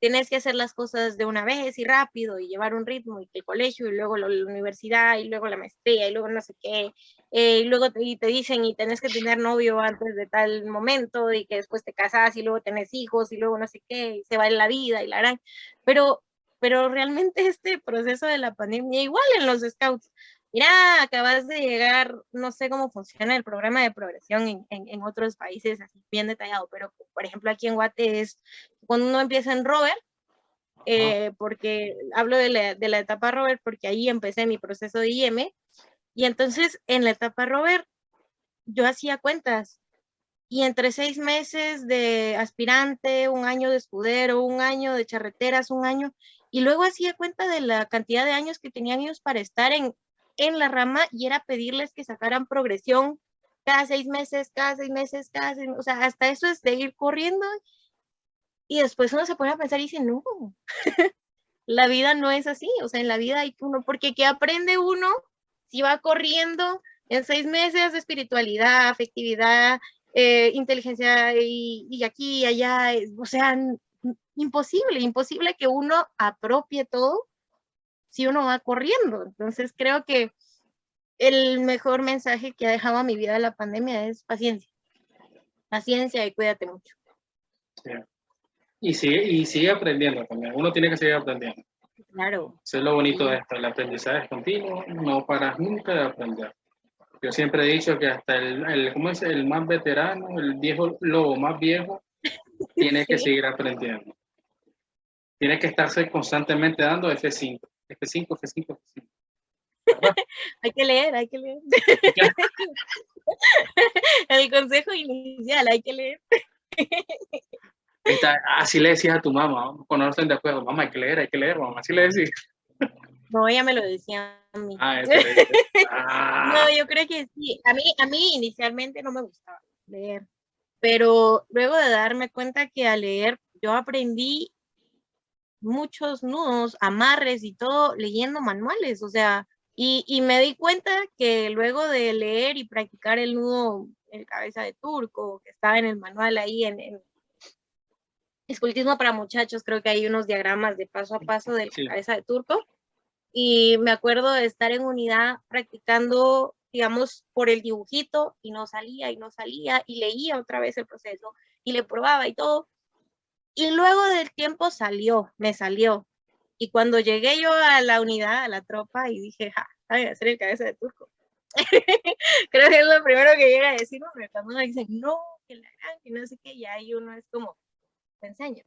B: tienes que hacer las cosas de una vez y rápido y llevar un ritmo, y que el colegio y luego la universidad y luego la maestría y luego no sé qué, y luego te dicen y tenés que tener novio antes de tal momento y que después te casas y luego tenés hijos y luego no sé qué, y se va en la vida y la harán, pero, pero realmente este proceso de la pandemia, igual en los scouts, mira, acabas de llegar, no sé cómo funciona el programa de progresión en otros países así bien detallado, pero por ejemplo aquí en Guate es cuando uno empieza en Robert,
A: Ajá.
B: porque hablo de la etapa Robert porque ahí empecé mi proceso de IM, y entonces en la etapa Robert yo hacía cuentas, y entre 6 meses de aspirante, un año de escudero, un año de charreteras, un año, y luego hacía cuenta de la cantidad de años que tenían ellos para estar en la rama, y era pedirles que sacaran progresión cada 6 meses, cada 6 meses, cada 6 meses, o sea, hasta eso es de ir corriendo, y después uno se pone a pensar y dice, no, la vida no es así, o sea, en la vida hay uno, porque ¿qué aprende uno si va corriendo en 6 meses de espiritualidad, afectividad, inteligencia y aquí y allá? O sea, imposible, imposible que uno apropie todo si uno va corriendo. Entonces creo que el mejor mensaje que ha dejado a mi vida la pandemia es paciencia. Paciencia y cuídate mucho.
A: Sí. Y sigue aprendiendo también. Uno tiene que seguir aprendiendo.
B: Claro.
A: Eso es lo bonito
B: Sí.
A: de esto. El aprendizaje es continuo. No paras nunca de aprender. Yo siempre he dicho que hasta ¿cómo es? El más veterano, el viejo lobo más viejo, tiene que
B: Sí.
A: seguir aprendiendo. Tiene que estarse constantemente dando F5, F5, F5, F5. ¿Verdad?
B: Hay que leer, hay que leer. El consejo inicial, hay que leer.
A: Así le decías a tu mamá, cuando no estén de acuerdo, mamá, hay que leer, mamá, así le decís.
B: No, ella me lo decía a mí.
A: Eso le dices.
B: No, yo creo que sí. A mí inicialmente no me gustaba leer, pero luego de darme cuenta que al leer yo aprendí muchos nudos, amarres y todo leyendo manuales, o sea, y me di cuenta que luego de leer y practicar el nudo, el cabeza de turco, que estaba en el manual ahí en escultismo para muchachos, creo que hay unos diagramas de paso a paso del
A: Sí.
B: cabeza de turco, y me acuerdo de estar en unidad practicando, digamos, por el dibujito, y no salía, y leía otra vez el proceso, y le probaba y todo, y luego del tiempo me salió, y cuando llegué yo a la unidad, a la tropa, y dije, ja, saben hacer el cabeza de turco. Creo que es lo primero que llega a decir, porque cuando uno dice, no, que la gran, que no sé qué, y ahí uno es como, te enseño.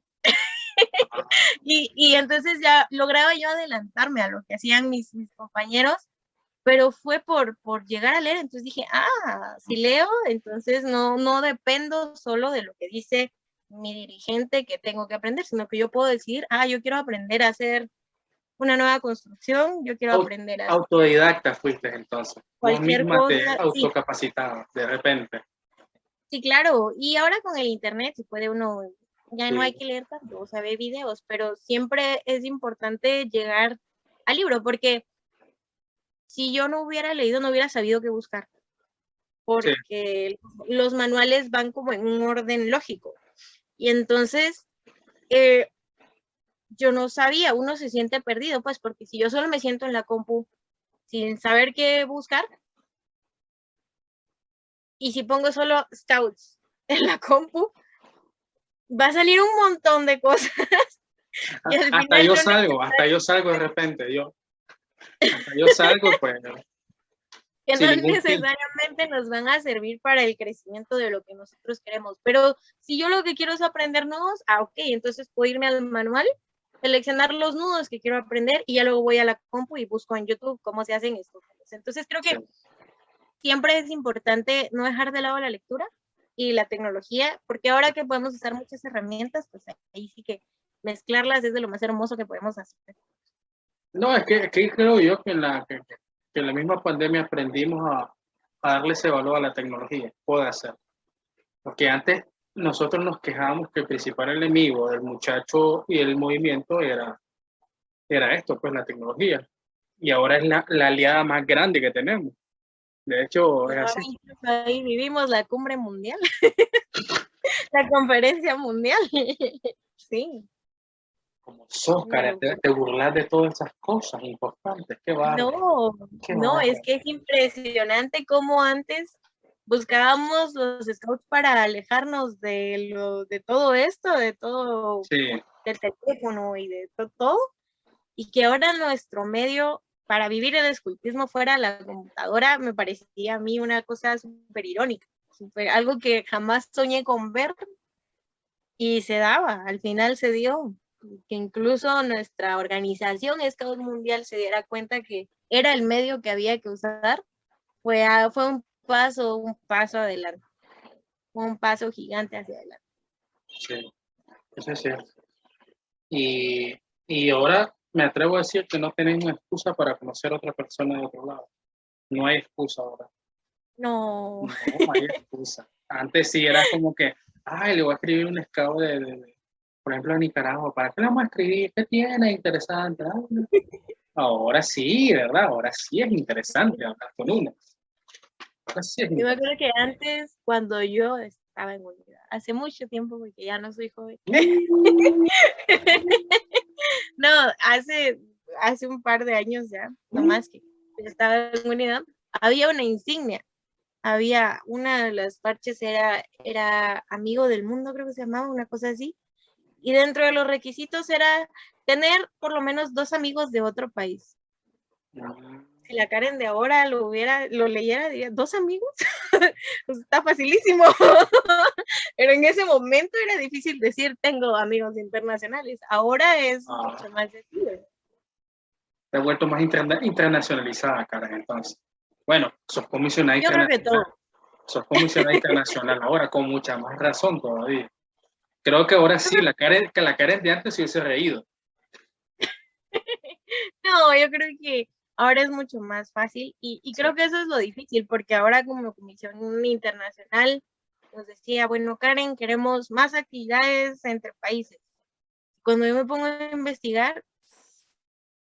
B: Y entonces ya lograba yo adelantarme a lo que hacían mis compañeros, pero fue por llegar a leer, entonces dije, si leo, entonces no dependo solo de lo que dice mi dirigente que tengo que aprender, sino que yo puedo decir, yo quiero aprender a hacer una nueva construcción, yo quiero aprender a hacer
A: Autodidacta fuiste entonces. Vos
B: cualquier
A: misma te
B: cosa, sí,
A: autocapacitabas de repente.
B: sí, claro, y ahora con el internet se puede uno, ya no hay
A: Sí.
B: que leer tanto, o sea, ve videos, pero siempre es importante llegar al libro, porque si yo no hubiera leído, no hubiera sabido qué buscar,
A: Sí.
B: porque los manuales van como en un orden lógico. Y entonces, yo no sabía, uno se siente perdido, pues, porque si yo solo me siento en la compu sin saber qué buscar, y si pongo solo Scouts en la compu, va a salir un montón de cosas. Y al
A: Hasta
B: final
A: yo
B: yo no,
A: salgo, de repente, hasta yo salgo, pues,
B: que no
A: sin ningún filtro.
B: necesariamente nos van a servir para el crecimiento de lo que nosotros queremos. Pero si yo lo que quiero es aprender nudos, ok, entonces puedo irme al manual, seleccionar los nudos que quiero aprender y ya luego voy a la compu y busco en YouTube cómo se hacen estos nudos. Entonces creo que siempre es importante no dejar de lado la lectura y la tecnología, porque ahora que podemos usar muchas herramientas, pues ahí sí que mezclarlas es de lo más hermoso que podemos hacer.
A: No, es que creo yo que que en la misma pandemia aprendimos a darle ese valor a la tecnología. Puede ser. Porque antes nosotros nos quejábamos que el principal enemigo del muchacho y el movimiento era esto, pues la tecnología. Y ahora es la aliada más grande que tenemos. De hecho, es así.
B: Ahí vivimos la cumbre mundial, la conferencia mundial. Sí.
A: Como sos, cara, te burlas de todas esas cosas importantes. Qué bárbaro.
B: No, es que es impresionante cómo antes buscábamos los scouts para alejarnos de todo esto, de todo,
A: Sí,
B: del teléfono y de todo, y que ahora nuestro medio para vivir el escultismo fuera la computadora me parecía a mí una cosa súper irónica, algo que jamás soñé con ver y se daba, al final se dio, que incluso nuestra organización Scout Mundial se diera cuenta que era el medio que había que usar, fue un paso adelante, un paso gigante hacia adelante.
A: sí, eso es cierto. Y ahora me atrevo a decir que no tenemos excusa para conocer a otra persona de otro lado. No hay excusa ahora.
B: No.
A: No hay excusa. Antes sí era como que, le voy a escribir un scout por ejemplo, de Nicaragua. ¿Para qué le vamos a escribir? ¿Qué tiene interesante? Ahora sí, ¿verdad? Ahora sí es interesante hablar con uno. Ahora sí es
B: Yo me
A: interesante.
B: acuerdo que antes, cuando yo estaba en unidad, hace mucho tiempo, porque ya no soy joven. No, hace hace un par de años ya, no más que estaba en unidad, había una insignia. Había una de las parches era amigo del mundo, creo que se llamaba, una cosa así. Y dentro de los requisitos era tener por lo menos 2 amigos de otro país. Si la Karen de ahora lo leyera, diría, ¿2 amigos? Pues está facilísimo. Pero en ese momento era difícil decir, tengo amigos internacionales. Ahora es mucho más sencillo.
A: Te has vuelto más internacionalizada, Karen, entonces. Bueno, sos comisionada
B: Yo creo que
A: internacional.
B: todo.
A: Sos comisionada internacional ahora, con mucha más razón todavía. Creo que ahora sí, la Karen de antes se hubiese reído.
B: No, yo creo que ahora es mucho más fácil y creo que eso es lo difícil, porque ahora como Comisión Internacional nos decía, bueno, Karen, queremos más actividades entre países. Cuando yo me pongo a investigar,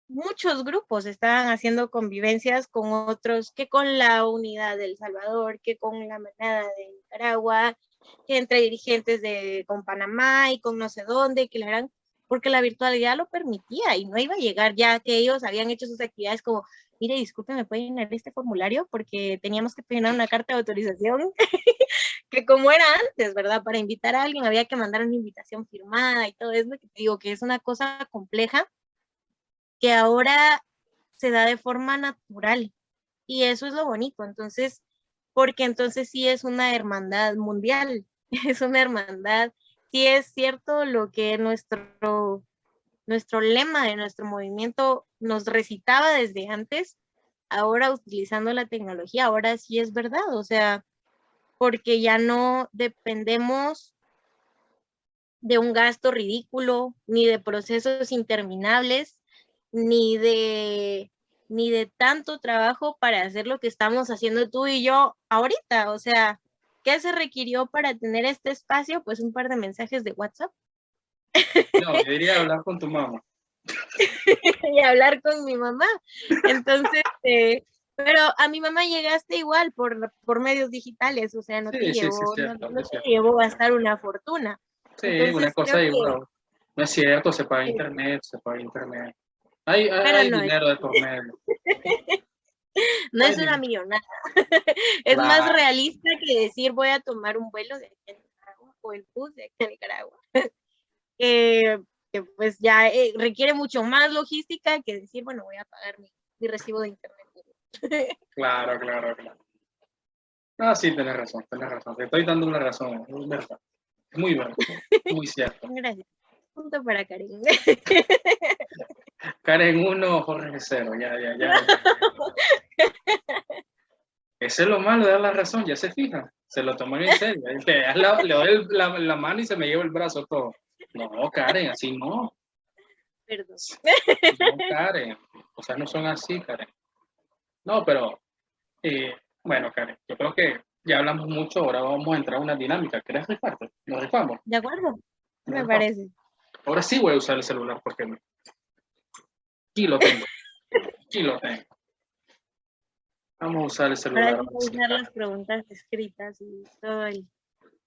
B: muchos grupos estaban haciendo convivencias con otros, que con la Unidad de El Salvador, que con la Manada de Nicaragua, que entre dirigentes con Panamá y con no sé dónde, que la harán, porque la virtualidad lo permitía y no iba a llegar ya que ellos habían hecho sus actividades como, mire, disculpe, ¿me puede llenar este formulario? Porque teníamos que llenar una carta de autorización, que como era antes, ¿verdad? Para invitar a alguien había que mandar una invitación firmada y todo eso, que te digo que es una cosa compleja que ahora se da de forma natural y eso es lo bonito, entonces, porque entonces sí es una hermandad mundial, es una hermandad, sí es cierto lo que nuestro lema de nuestro movimiento nos recitaba desde antes, ahora utilizando la tecnología, ahora sí es verdad, o sea, porque ya no dependemos de un gasto ridículo, ni de procesos interminables, ni de, ni de tanto trabajo para hacer lo que estamos haciendo tú y yo ahorita. O sea, ¿qué se requirió para tener este espacio? Pues un par de mensajes de WhatsApp.
A: No, yo diría hablar con tu mamá.
B: Y hablar con mi mamá. Entonces, pero a mi mamá llegaste igual por medios digitales, o sea, no te
A: Sí, sí, sí, es
B: llevó, no,
A: cierto,
B: no
A: es
B: te
A: cierto.
B: llevó a gastar una fortuna.
A: Sí, una
B: Entonces,
A: cosa
B: creo
A: y
B: que,
A: bueno, no es cierto, se paga internet, se paga internet. Hay, hay,
B: pero
A: hay
B: no es,
A: dinero de por medio.
B: no
A: Hay
B: es una
A: dinero.
B: millonada. Es más
A: Claro,
B: realista que decir voy a tomar un vuelo de aquí a Nicaragua o el bus de aquí a Nicaragua. Que pues ya requiere mucho más logística que decir, bueno, voy a pagar mi recibo de internet.
A: claro, claro, claro. Ah, sí, tenés razón, tenés razón. Te estoy dando una razón, es verdad. Es muy verdad, muy cierto.
B: Gracias. Punto para Karen.
A: Karen 1, Jorge 0, ya, ya, ya. Ese es lo malo de dar la razón, ya se fija. Se lo toman en serio. Le doy la mano y se me lleva el brazo todo. No, Karen, así no.
B: Perdón.
A: No, Karen. O sea, no son así, Karen. No, pero, bueno, Karen, yo creo que ya hablamos mucho, ahora vamos a entrar a una dinámica. ¿Quieres rifarte? ¿Nos rifamos?
B: ¿De acuerdo?
A: ¿Nos
B: Me
A: rifamos?
B: parece.
A: Ahora sí voy a usar el celular porque aquí lo tengo. Aquí lo tengo. Vamos a usar el
B: Ahora
A: celular.
B: sí
A: Ahora
B: voy a
A: sí,
B: usar
A: Karen.
B: las preguntas escritas y todo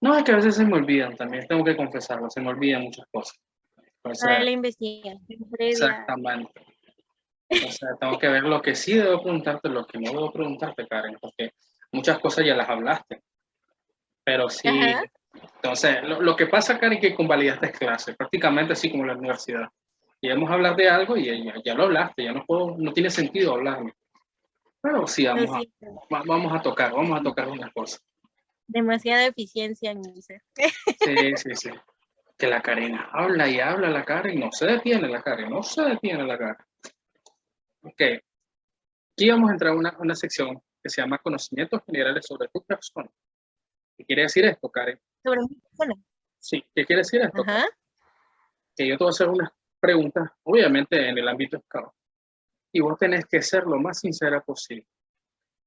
A: No, es que a veces se me olvidan también, tengo que confesarlo, se me olvidan muchas cosas. O
B: para
A: sea,
B: la investigación previa.
A: exactamente. O sea, tengo que ver lo que sí debo preguntarte, lo que no debo preguntarte, Karen, porque muchas cosas ya las hablaste. Pero sí,
B: Ajá.
A: entonces, lo que pasa, Karen, es que convalidaste clases, prácticamente así como en la universidad. Y vamos a hablar de algo y ya lo hablaste, ya no tiene sentido hablarlo. Pero sí,
B: Lo siento.
A: vamos a tocar unas cosas.
B: Demasiada eficiencia en mi ser.
A: Sí, sí, sí. Que la Karen habla y habla la Karen, no se detiene la Karen, no se detiene la Karen. Ok, aquí vamos a entrar a una sección que se llama Conocimientos Generales sobre tu persona. ¿Qué quiere decir esto, Karen?
B: Sobre mi persona.
A: Sí, ¿qué quiere decir esto, Karen?
B: Ajá.
A: Que yo te voy a hacer unas preguntas, obviamente en el ámbito scout, y vos tenés que ser lo más sincera posible.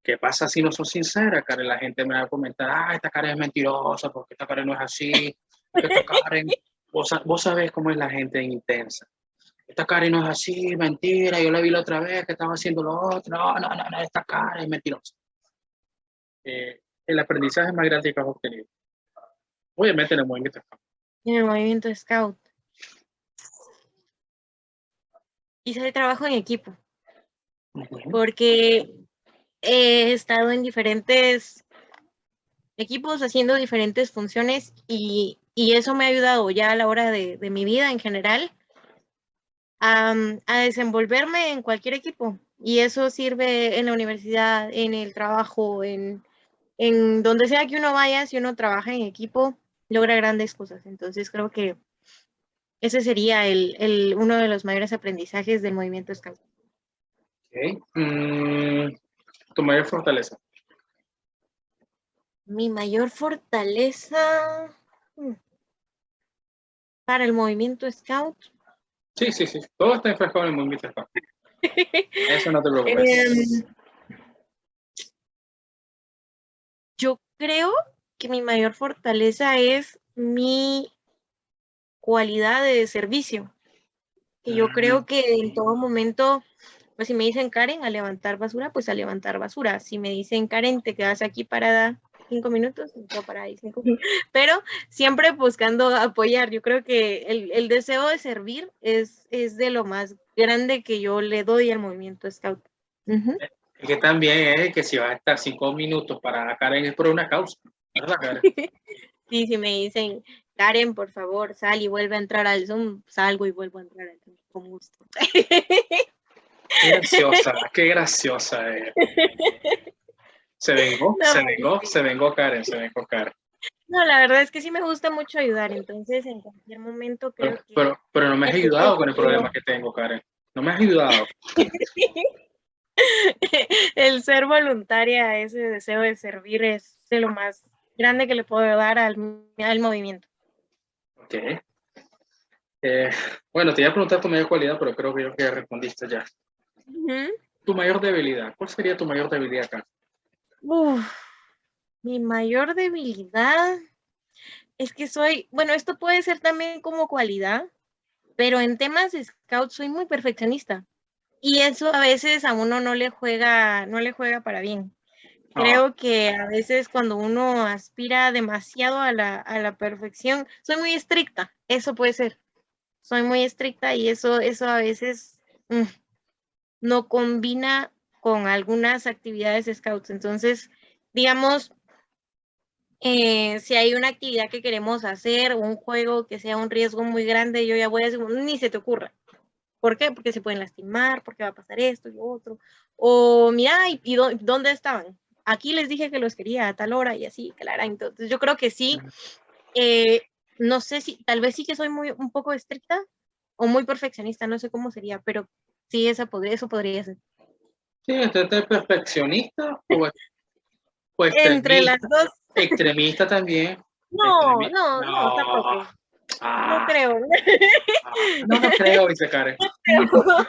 A: ¿Qué pasa si no sos sincera, Karen? La gente me va a comentar, ah, esta Karen es mentirosa, porque esta Karen no es así, porque esta Karen, vos sabés cómo es la gente intensa. Esta Karen no es así, mentira, yo la vi la otra vez que estaba haciendo lo otro, no, esta Karen es mentirosa. El aprendizaje más grande que has obtenido. Obviamente en el movimiento scout.
B: En el movimiento Scout. hice el trabajo en equipo,
A: Ujú.
B: porque he estado en diferentes equipos haciendo diferentes funciones y eso me ha ayudado ya a la hora de mi vida en general a desenvolverme en cualquier equipo. Y eso sirve en la universidad, en el trabajo, en donde sea que uno vaya, si uno trabaja en equipo, logra grandes cosas. Entonces creo que ese sería uno de los mayores aprendizajes del movimiento Scout.
A: Ok. Tu mayor fortaleza.
B: Mi mayor fortaleza para el movimiento Scout.
A: Sí, sí, sí. Todo está enfrascado en el movimiento Scout. Eso no te preocupes.
B: Em, yo creo que mi mayor fortaleza es mi cualidad de servicio, que yo creo que en todo momento, pues si me dicen Karen a levantar basura, pues a levantar basura. Si me dicen Karen, te quedas aquí parada 5 minutos, me quedo parada ahí 5 minutos. Pero siempre buscando apoyar. Yo creo que el deseo de servir es de lo más grande que yo le doy al movimiento Scout.
A: Y que también es que si vas a estar 5 minutos para Karen es por una causa, ¿verdad, Karen?
B: Sí, si me dicen, Karen, por favor, sal y vuelve a entrar al Zoom, salgo y vuelvo a entrar al Zoom, con gusto.
A: Qué graciosa es. Se vengó,
B: No,
A: se vengó, se vengó Karen, se vengó Karen.
B: no, la verdad es que sí me gusta mucho ayudar, entonces en cualquier momento creo que
A: Pero no me has ayudado con el problema que tengo, Karen. No me has ayudado.
B: el ser voluntaria, ese deseo de servir es de lo más grande que le puedo dar al movimiento.
A: Ok. Bueno, te iba a preguntar tu mayor cualidad, pero creo que yo que respondiste ya. Tu mayor debilidad. ¿Cuál sería tu mayor debilidad acá?
B: Mi mayor debilidad es que bueno, esto puede ser también como cualidad, pero en temas de scout soy muy perfeccionista y eso a veces a uno no le juega para bien. Creo que a veces cuando uno aspira demasiado a la perfección, soy muy estricta, eso puede ser. Soy muy estricta y eso a veces no combina con algunas actividades scouts. Entonces, digamos, si hay una actividad que queremos hacer, un juego que sea un riesgo muy grande, yo ya voy a decir, ni se te ocurra. ¿Por qué? Porque se pueden lastimar, porque va a pasar esto y lo otro. O mira, ¿y dónde estaban? Aquí les dije que los quería a tal hora y así, claro. Entonces yo creo que sí, no sé si, tal vez sí que soy un poco estricta o muy perfeccionista, no sé cómo sería, pero sí, eso podría ser.
A: Sí, ¿este perfeccionista o
B: Entre las
A: extremista?
B: dos,
A: Extremista también.
B: no,
A: No.
B: tampoco. No creo.
A: No, no creo, dice Karen.
B: No creo.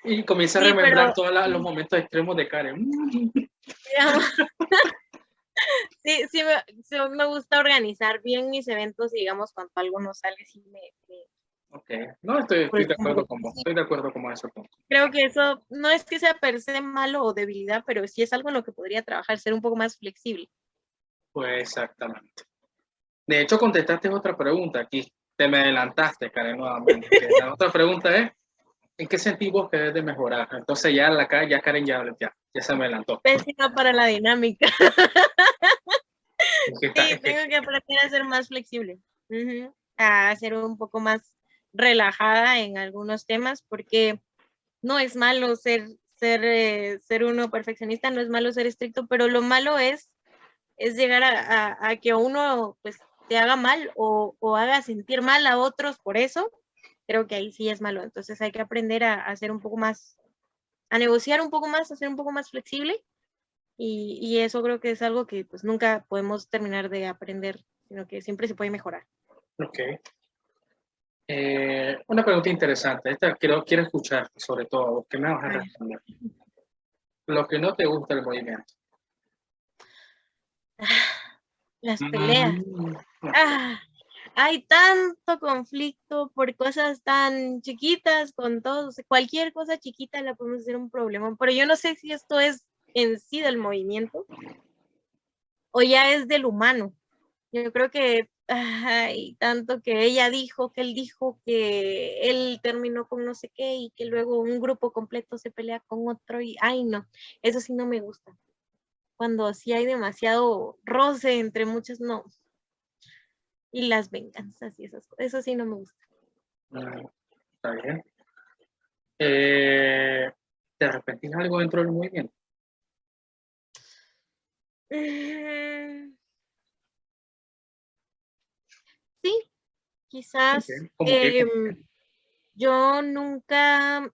A: Y comienza a
B: Sí,
A: remembrar
B: pero
A: todos los momentos extremos de Karen.
B: digamos, sí me gusta organizar bien mis eventos, y digamos, cuando algo no sale, sí
A: Ok, no,
B: por
A: estoy de acuerdo
B: ejemplo,
A: con vos,
B: sí,
A: estoy de acuerdo con eso.
B: creo que eso no es que sea per se malo o debilidad, pero sí es algo en lo que podría trabajar, ser un poco más flexible.
A: Pues exactamente. De hecho, contestaste otra pregunta aquí. Te me adelantaste, Karen, nuevamente. Que la otra pregunta es, ¿en qué sentís vos que debes de mejorar? Entonces ya Karen ya se me adelantó.
B: Pésima para la dinámica.
A: Es que
B: Sí, tengo que aprender a ser más flexible, a ser un poco más relajada en algunos temas, porque no es malo ser uno perfeccionista, no es malo ser estricto, pero lo malo es llegar a que uno pues te haga mal o haga sentir mal a otros por eso. Creo que ahí sí es malo. Entonces hay que aprender a ser un poco más, a negociar un poco más, a ser un poco más flexible. Y eso creo que es algo que pues nunca podemos terminar de aprender, sino que siempre se puede mejorar.
A: Ok. Una pregunta interesante. Esta quiero escuchar, sobre todo, ¿qué me vas a responder? Lo que no te gusta del movimiento.
B: Las peleas.
A: Mm,
B: Ah, hay tanto conflicto por cosas tan chiquitas con todos. Cualquier cosa chiquita la podemos hacer un problema, pero yo no sé si esto es en sí del movimiento o ya es del humano. Yo creo que ay, tanto que ella dijo, que él dijo que él terminó con no sé qué y que luego un grupo completo se pelea con otro y, ay, no, eso sí no me gusta. Cuando sí hay demasiado roce entre muchos, no. Y las venganzas y esas cosas, eso sí no me gusta.
A: Está bien. ¿Te arrepentís algo dentro del movimiento?
B: Sí, quizás
A: ¿Cómo qué?
B: yo nunca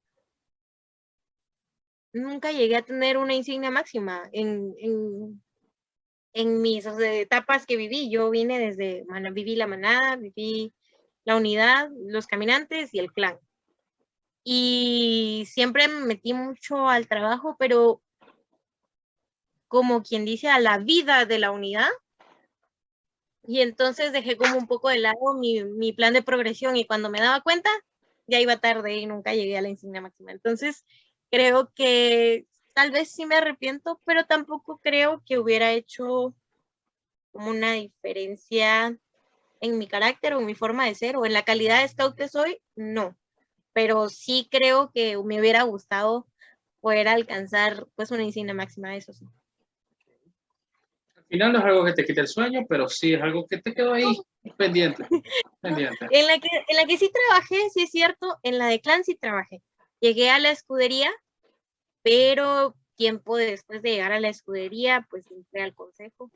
B: llegué a tener una insignia máxima en mis etapas que viví. Yo vine viví la manada, viví la unidad, los caminantes y el clan. Y siempre me metí mucho al trabajo, pero como quien dice, a la vida de la unidad. Y entonces dejé como un poco de lado mi plan de progresión y cuando me daba cuenta, ya iba tarde y nunca llegué a la insignia máxima. Entonces, creo que tal vez sí me arrepiento, pero tampoco creo que hubiera hecho como una diferencia en mi carácter o en mi forma de ser o en la calidad de scout que soy, no. Pero sí creo que me hubiera gustado poder alcanzar pues una insignia máxima, eso sí.
A: Al final no es algo que te quite el sueño, pero sí es algo que te quedó ahí pendiente. Pendiente.
B: En la que sí trabajé, sí es cierto, en la de clan sí trabajé. Llegué a la escudería, pero tiempo después de llegar a la escudería, pues entré al consejo.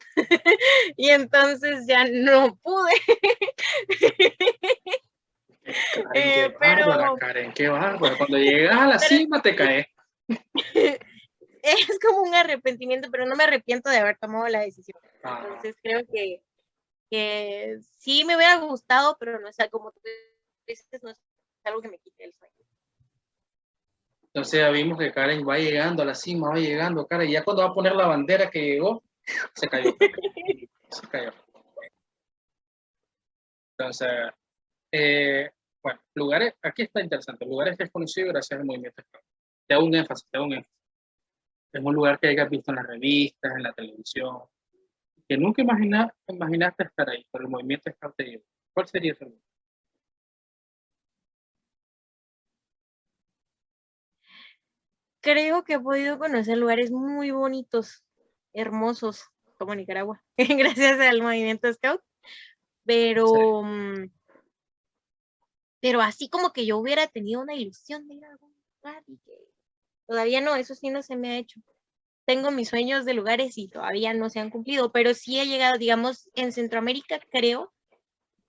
B: Y entonces ya no pude.
A: Karen, qué bárbara, Karen, qué bárbara. Cuando llegas a la
B: pero
A: cima te caes.
B: es como un arrepentimiento, pero no me arrepiento de haber tomado la decisión.
A: Ah,
B: Entonces creo que sí me hubiera gustado, pero no es como tú dices, no es algo que me quite el sueño.
A: entonces ya vimos que Karen va llegando a la cima, va llegando, Karen, y ya cuando va a poner la bandera que llegó, se cayó. Se cayó. Entonces, bueno, lugares, aquí está interesante, lugares que es conocido gracias al movimiento Scout. Te hago un énfasis, te hago un énfasis. Es un lugar que hayas visto en las revistas, en la televisión, que nunca imaginaste estar ahí, pero el movimiento Scout te llevó. ¿Cuál sería ese lugar?
B: Creo que he podido conocer lugares muy bonitos, hermosos, como Nicaragua, gracias al movimiento Scout, pero, pero así como que yo hubiera tenido una ilusión de ir a algún lugar y que todavía no, eso sí no se me ha hecho. Tengo mis sueños de lugares y todavía no se han cumplido, pero sí he llegado, digamos, en Centroamérica, creo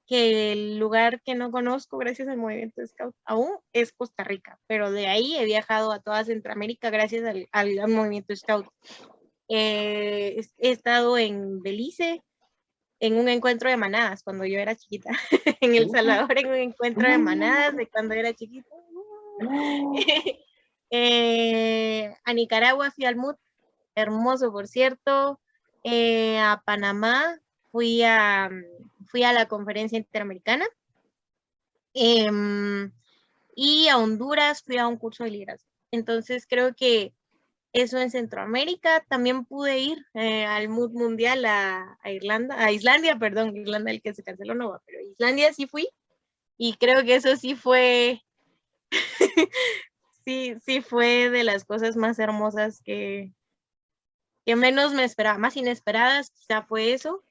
B: que el lugar que no conozco gracias al movimiento Scout aún es Costa Rica, pero de ahí he viajado a toda Centroamérica gracias al movimiento Scout. He estado en Belice en un encuentro de manadas cuando yo era chiquita, en El Salvador en un encuentro de manadas de cuando era chiquita. A Nicaragua fui al MUT, hermoso por cierto. A Panamá fui a la conferencia interamericana. Y a Honduras fui a un curso de liderazgo. Entonces creo que eso en Centroamérica. También pude ir al Mood Mundial a Islandia, perdón, Irlanda el que se canceló no va, pero Islandia sí fui y creo que eso sí fue, sí fue de las cosas más hermosas que menos me esperaba, más inesperadas quizá fue eso.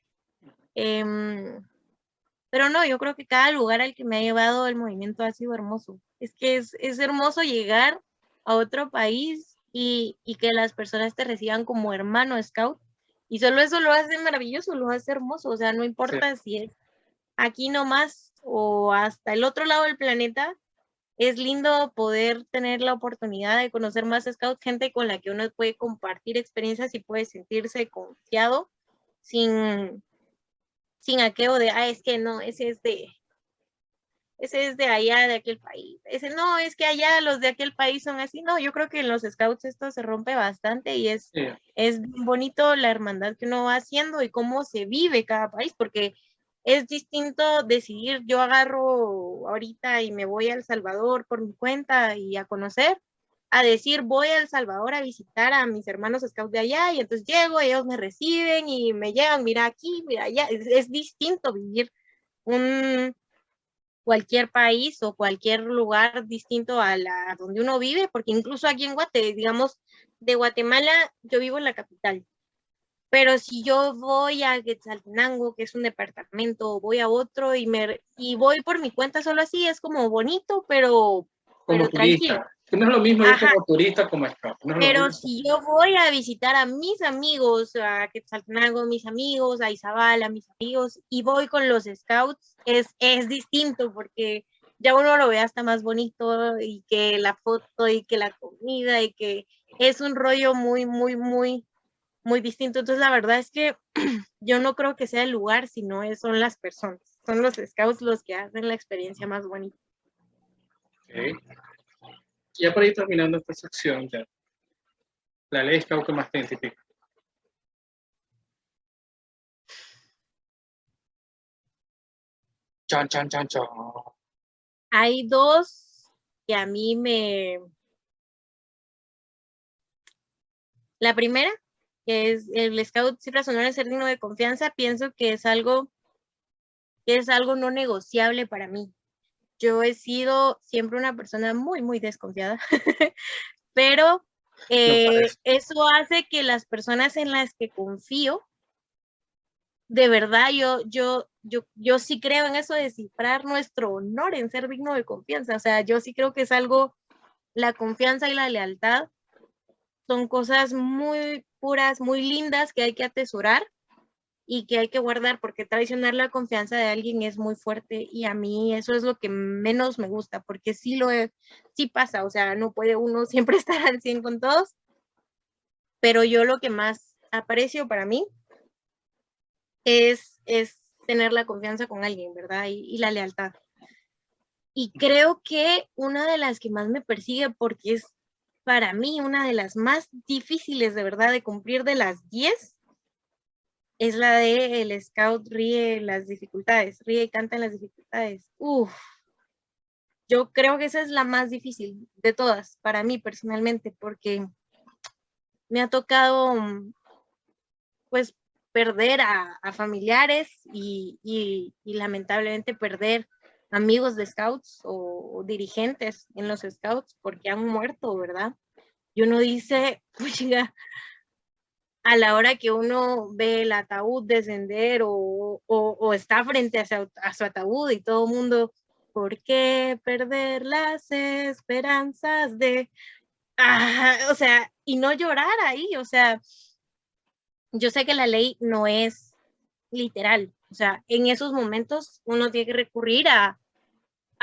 B: Pero no, yo creo que cada lugar al que me ha llevado el movimiento ha sido hermoso. Es que es hermoso llegar a otro país y que las personas te reciban como hermano scout. Y solo eso lo hace maravilloso, lo hace hermoso. O sea, no importa si es aquí nomás o hasta el otro lado del planeta. Es lindo poder tener la oportunidad de conocer más scouts, gente con la que uno puede compartir experiencias y puede sentirse confiado sin aquello de, es que no, ese es de allá, de aquel país. Ese no, es que allá los de aquel país son así. No, yo creo que en los scouts esto se rompe bastante y es bonito la hermandad que uno va haciendo y cómo se vive cada país, porque es distinto decidir, yo agarro ahorita y me voy a El Salvador por mi cuenta y a conocer, a decir voy a El Salvador a visitar a mis hermanos scouts de allá y entonces llego, ellos me reciben y me llevan, mira aquí, mira allá. Es distinto vivir cualquier país o cualquier lugar distinto a donde uno vive, porque incluso aquí en digamos, de Guatemala, yo vivo en la capital. Pero si yo voy a Quetzaltenango, que es un departamento, o voy a otro y voy por mi cuenta solo así, es como bonito, pero
A: Como
B: tranquilo.
A: turista. No es lo mismo ir
B: Ajá,
A: como turista como scout. No es lo
B: pero
A: mismo.
B: si yo voy a visitar a mis amigos, a Quetzaltenango, mis amigos, a Izabal, a mis amigos, y voy con los scouts, es distinto porque ya uno lo ve hasta más bonito y que la foto y que la comida y que es un rollo muy, muy, muy, muy distinto. Entonces, la verdad es que yo no creo que sea el lugar, sino son las personas. Son los scouts los que hacen la experiencia más bonita.
A: Okay. Ya para ir terminando esta sección, ya. La ley scout que más te identifica. Chan, chan, chan, chan.
B: Hay dos que a mí me... La primera, que es el scout sin razonar en ser digno de confianza, pienso que es algo no negociable para mí. Yo he sido siempre una persona muy, muy desconfiada, pero eso hace que las personas en las que confío, de verdad, yo sí creo en eso de cifrar nuestro honor en ser digno de confianza. O sea, yo sí creo que es algo, la confianza y la lealtad son cosas muy puras, muy lindas que hay que atesorar y que hay que guardar, porque traicionar la confianza de alguien es muy fuerte y a mí eso es lo que menos me gusta, porque sí pasa, o sea, no puede uno siempre estar al 100 con todos, pero yo lo que más aprecio para mí es tener la confianza con alguien, ¿verdad? Y la lealtad. Y creo que una de las que más me persigue, porque es para mí una de las más difíciles de verdad de cumplir de las 10, es la de el scout ríe las dificultades, ríe y canta en las dificultades. Uf, yo creo que esa es la más difícil de todas, para mí personalmente, porque me ha tocado, pues, perder a familiares y lamentablemente perder amigos de scouts o dirigentes en los scouts porque han muerto, ¿verdad? Y uno dice, puchiga, a la hora que uno ve el ataúd descender o está frente a su ataúd y todo el mundo, ¿por qué perder las esperanzas de... o sea, y no llorar ahí, o sea, yo sé que la ley no es literal, o sea, en esos momentos uno tiene que recurrir a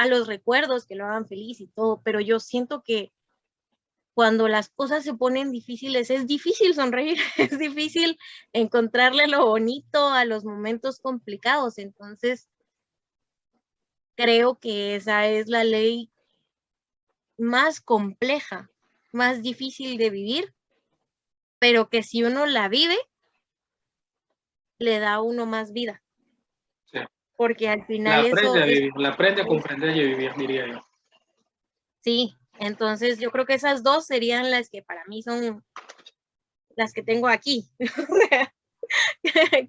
B: los recuerdos que lo hagan feliz y todo, pero yo siento que cuando las cosas se ponen difíciles, es difícil sonreír, es difícil encontrarle lo bonito a los momentos complicados. Entonces, creo que esa es la ley más compleja, más difícil de vivir, pero que si uno la vive, le da a uno más vida.
A: Sí.
B: Porque al
A: La
B: final
A: aprende
B: eso
A: a
B: es...
A: vivir, la aprende a comprender y a vivir, diría yo.
B: Sí, entonces yo creo que esas dos serían las que para mí son las que tengo aquí.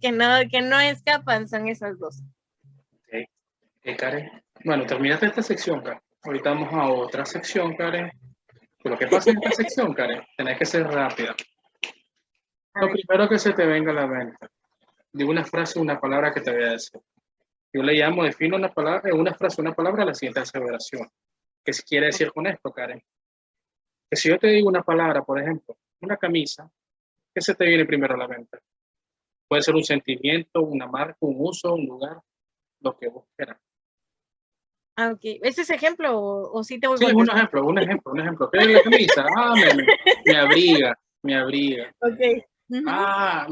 B: que no escapan, son esas dos.
A: Okay. Karen. Bueno, terminaste esta sección, Karen. Ahorita vamos a otra sección, Karen. Lo que pasa en esta sección, Karen, tenés que ser rápida. Lo primero que se te venga a la mente. Digo una frase, una palabra que te voy a decir. Yo le llamo, defino una palabra, una frase, una palabra, la siguiente aseveración. ¿Qué quiere decir con esto, Karen? Que si yo te digo una palabra, por ejemplo, una camisa, ¿qué se te viene primero a la mente? Puede ser un sentimiento, una marca, un uso, un lugar, lo que vos quieras.
B: Ok, ¿ese es ejemplo o sí te voy a
A: Sí, es un
B: contestar?
A: ejemplo, un ejemplo, un ejemplo. ¿Qué es la camisa? Ah, me abriga, me abriga.
B: Ok.
A: Ah,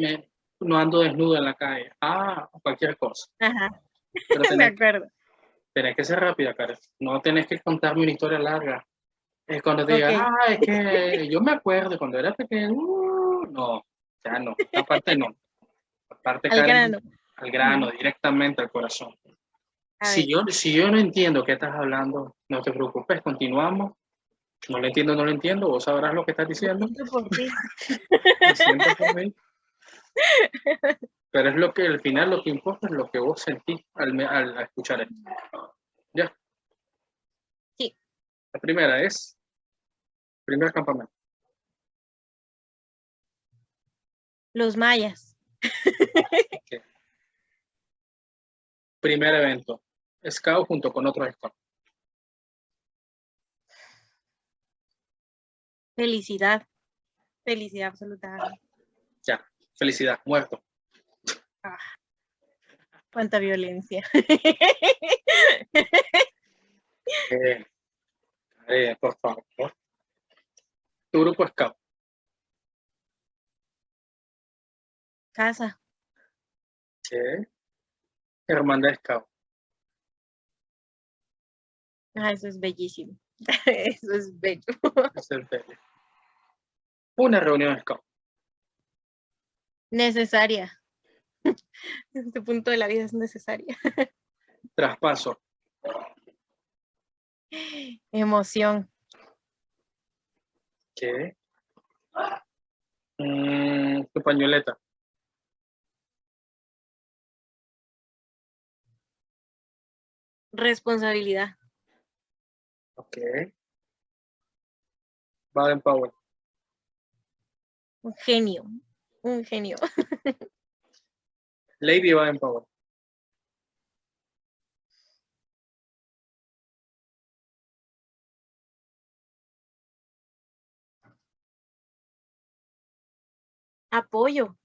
A: no ando desnudo en la calle. Ah, cualquier cosa.
B: Ajá,
A: Pero
B: de acuerdo.
A: tenés que ser rápida, Karen. No tenés que contarme una historia larga. Es cuando te diga,
B: Ok,
A: ah, es que yo me acuerdo cuando era pequeño. No, ya no. Aparte no. Aparte,
B: al
A: Karen,
B: grano.
A: al grano, directamente al corazón.
B: A ver.
A: Si yo no entiendo qué estás hablando, no te preocupes, continuamos. No lo entiendo, no lo entiendo. Vos sabrás lo que estás
B: Lo
A: diciendo.
B: siento por ti.
A: Lo siento por mí. Pero es lo que al final lo que importa es lo que vos sentís al escuchar esto. ¿Ya?
B: Sí.
A: La primera es, primer campamento.
B: Los mayas.
A: Okay. Primer evento. Scout junto con otros scouts.
B: Felicidad. Felicidad absoluta.
A: Ya. Felicidad. Muerto.
B: Ah, cuánta violencia.
A: Por favor. Tu grupo scout.
B: Casa.
A: Okay. Hermandad scout.
B: Ah, eso es bellísimo. Eso es bello.
A: Es el bello. Una reunión scout.
B: Necesaria. Este punto de la vida es necesaria.
A: Traspaso.
B: Emoción.
A: Okay. Tu pañoleta.
B: Responsabilidad.
A: Ok. Baden Powell.
B: Un genio. Un genio.
A: Lady Baden Powell.
B: Apoyo.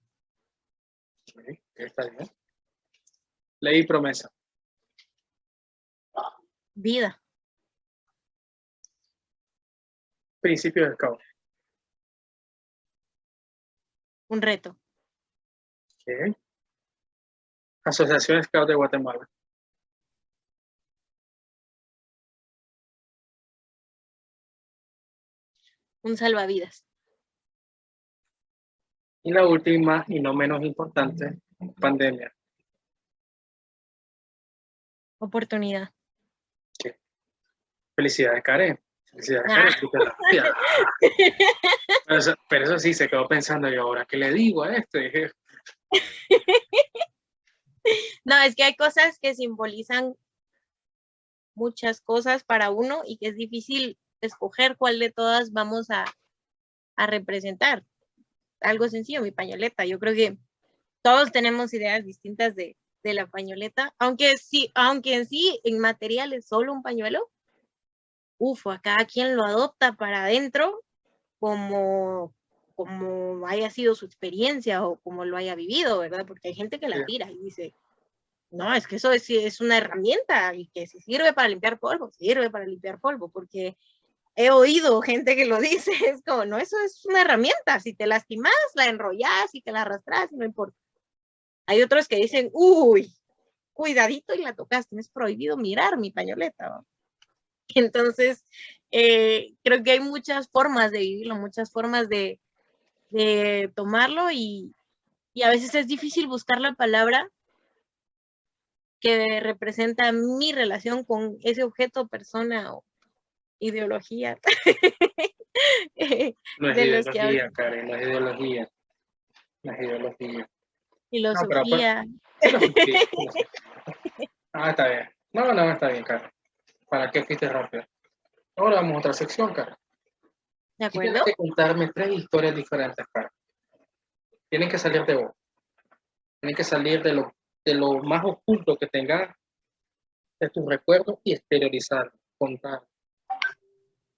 A: Okay. Está bien. Lady Promesa.
B: Vida.
A: Principio del Scout.
B: Un reto.
A: Okay. Asociación Scout de Guatemala.
B: Un salvavidas.
A: Y la última y no menos importante, pandemia.
B: Oportunidad.
A: Okay. Felicidades, Karen. Felicidades,
B: Ah.
A: Karen. Pero eso sí, se quedó pensando yo, ahora, ¿qué le digo a esto? Y dije,
B: No, es que hay cosas que simbolizan muchas cosas para uno y que es difícil escoger cuál de todas vamos a representar. Algo sencillo, mi pañoleta. Yo creo que todos tenemos ideas distintas de la pañoleta, aunque sí, aunque en sí, en material es solo un pañuelo, a cada quien lo adopta para adentro como haya sido su experiencia o como lo haya vivido, ¿verdad? Porque hay gente que la tira y dice, no, es que eso es una herramienta y que si sirve para limpiar polvo, sirve para limpiar polvo, porque he oído gente que lo dice, es como, no, eso es una herramienta, si te lastimas, la enrollas y te la arrastras, no importa. Hay otros que dicen, uy, cuidadito y la tocaste, es prohibido mirar mi pañoleta, ¿no? Entonces, creo que hay muchas formas de vivirlo, muchas formas de tomarlo y a veces es difícil buscar la palabra que representa mi relación con ese objeto, persona o ideología.
A: no es
B: De los que
A: ideología,
B: hablan.
A: Karen, no es ideología. No es ideología. No,
B: Filosofía.
A: filosofía. Ah, está bien. No, está bien, Karen. ¿Para qué fuiste rápido? Ahora vamos a otra sección, Karen.
B: ¿De
A: Y tienes
B: acuerdo?
A: que contarme 3 historias diferentes, Karen. Tienen que salir de vos. Tienen que salir de lo más oculto que tengas de tus recuerdos y exteriorizar, contar.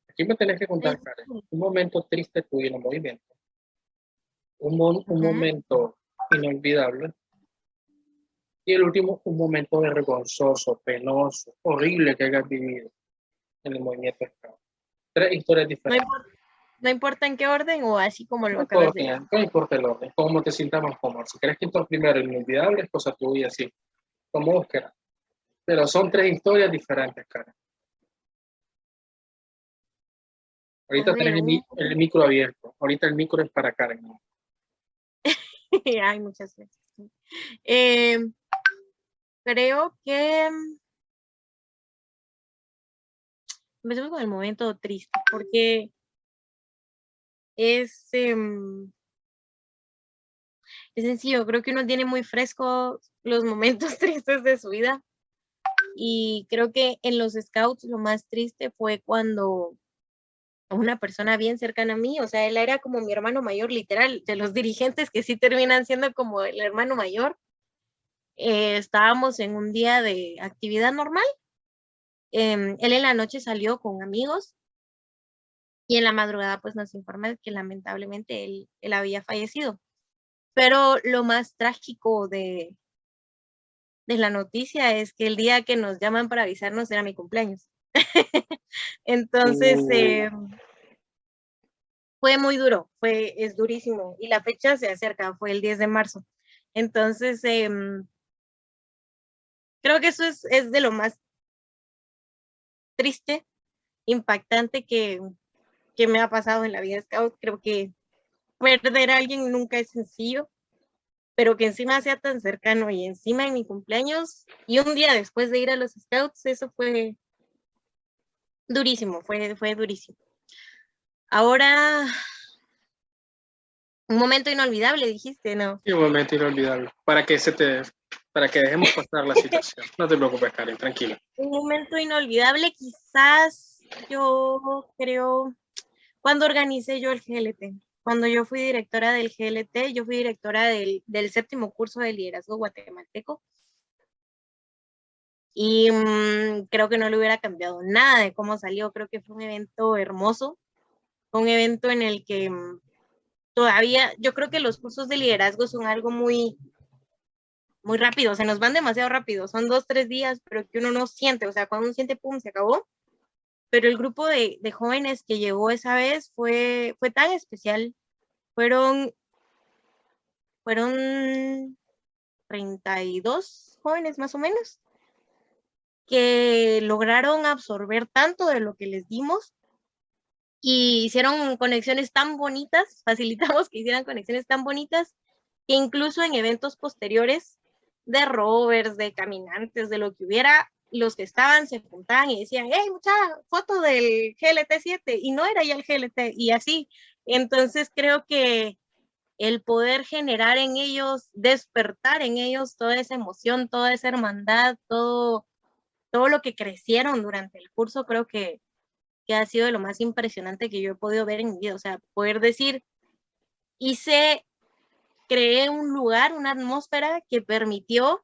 A: Aquí me tenés que contar, Karen, un momento triste tuyo en el movimiento, un momento inolvidable y el último, un momento vergonzoso, penoso, horrible que hayas vivido en el movimiento Scout. 3 historias
B: No
A: diferentes.
B: importa, no importa en qué orden o así como lo
A: No
B: acabas
A: importa,
B: de decir.
A: no importa el orden, cómo te sientas más cómodo. Si querés que el primero inolvidable es cosa tuya, sí, como vos quieras. Pero son 3 historias diferentes, Karen.
B: A
A: Ahorita
B: ver,
A: tenés el micro abierto. Ahorita el micro es para Karen, ¿no?
B: Ay, muchas gracias. Eh, creo que empecemos con el momento triste, porque es, es sencillo, creo que uno tiene muy fresco los momentos tristes de su vida y creo que en los scouts lo más triste fue cuando una persona bien cercana a mí, o sea, él era como mi hermano mayor, literal, de los dirigentes que sí terminan siendo como el hermano mayor. Estábamos en un día de actividad normal. Él en la noche salió con amigos y en la madrugada pues nos informa que lamentablemente él había fallecido. Pero lo más trágico de la noticia es que el día que nos llaman para avisarnos era mi cumpleaños. Entonces, fue muy duro, es durísimo. Y la fecha se acerca, fue el 10 de marzo. Entonces, creo que eso es de lo más triste, impactante que me ha pasado en la vida scout. Creo que perder a alguien nunca es sencillo, pero que encima sea tan cercano y encima en mi cumpleaños y un día después de ir a los scouts, eso fue durísimo, fue durísimo. Ahora, un momento inolvidable, dijiste, ¿no?
A: Y un momento inolvidable. Para que dejemos pasar la situación. No te preocupes, Karen, tranquila.
B: Un momento inolvidable, quizás yo creo, cuando organicé yo el GLT. Cuando yo fui directora del GLT, yo fui directora del 7º curso de liderazgo guatemalteco. Y creo que no le hubiera cambiado nada de cómo salió. Creo que fue un evento hermoso, un evento en el que todavía, yo creo que los cursos de liderazgo son algo muy, muy rápido, se nos van demasiado rápido, son 2, 3 días, pero que uno no siente, o sea, cuando uno siente, pum, se acabó. Pero el grupo de jóvenes que llegó esa vez fue tan especial. Fueron 32 jóvenes más o menos, que lograron absorber tanto de lo que les dimos y hicieron conexiones tan bonitas, facilitamos que hicieran conexiones tan bonitas, que incluso en eventos posteriores de rovers, de caminantes, de lo que hubiera, los que estaban se juntaban y decían, hey, mucha foto del GLT-7, y no era ya el GLT, y así. Entonces creo que el poder generar en ellos, despertar en ellos toda esa emoción, toda esa hermandad, todo lo que crecieron durante el curso, creo que ha sido de lo más impresionante que yo he podido ver en mi vida. O sea, poder decir, creé un lugar, una atmósfera que permitió